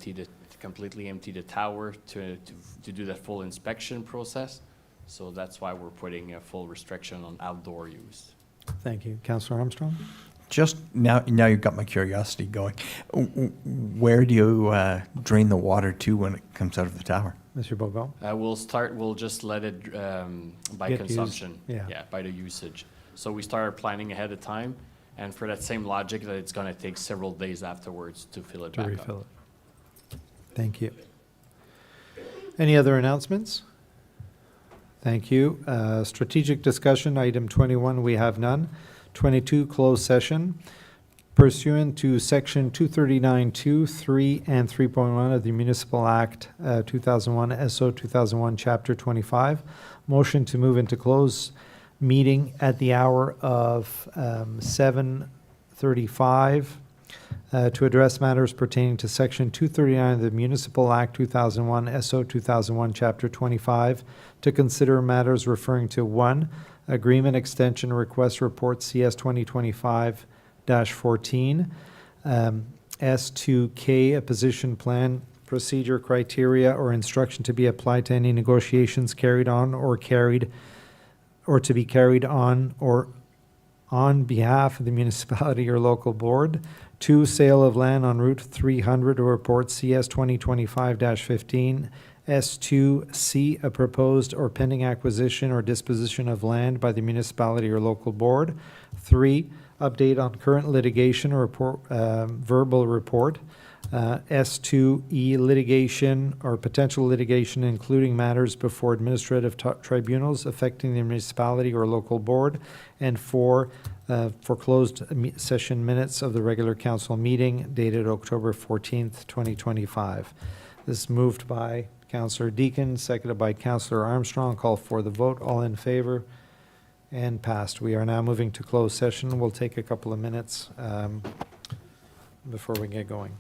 Speaker 7: completely empty the tower to do that full inspection process. So that's why we're putting a full restriction on outdoor use.
Speaker 1: Thank you. Councillor Armstrong?
Speaker 9: Just now you've got my curiosity going. Where do you drain the water to when it comes out of the tower?
Speaker 1: Monsieur Bourgon?
Speaker 7: We'll just let it by
Speaker 1: Get
Speaker 7: consumption.
Speaker 1: used, yeah.
Speaker 7: By the usage. So we started planning ahead of time, and for that same logic that it's going to take several days afterwards to fill it
Speaker 1: To
Speaker 7: back
Speaker 1: refill
Speaker 7: up.
Speaker 1: it. Thank you. Any other announcements? Thank you. Strategic discussion, item 21, we have none. 22, closed session. Pursuant to section 239(2), 3, and 3.1 of the Municipal Act 2001, SO 2001, Chapter 25, motion to move into closed meeting at the hour of 7:35 to address matters pertaining to Section 239 of the Municipal Act 2001, SO 2001, Chapter 25, to consider matters referring to 1, Agreement Extension Request Report CS 2025-14, S2K, a position plan, procedure, criteria, or instruction to be applied to any negotiations carried on or to be carried on or on behalf of the municipality or local board. 2, sale of land on Route 300 or report CS 2025-15. S2C, a proposed or pending acquisition or disposition of land by the municipality or local board. 3, update on current litigation or report, verbal report. S2E, litigation or potential litigation, including matters before administrative tribunals affecting the municipality or local board. And 4, for closed session minutes of the regular council meeting dated October 14th, 2025. This is moved by Councillor Deakin, seconded by Councillor Armstrong. Call for the vote. All in favor? And passed. We are now moving to closed session. We'll take a couple of minutes before we get going.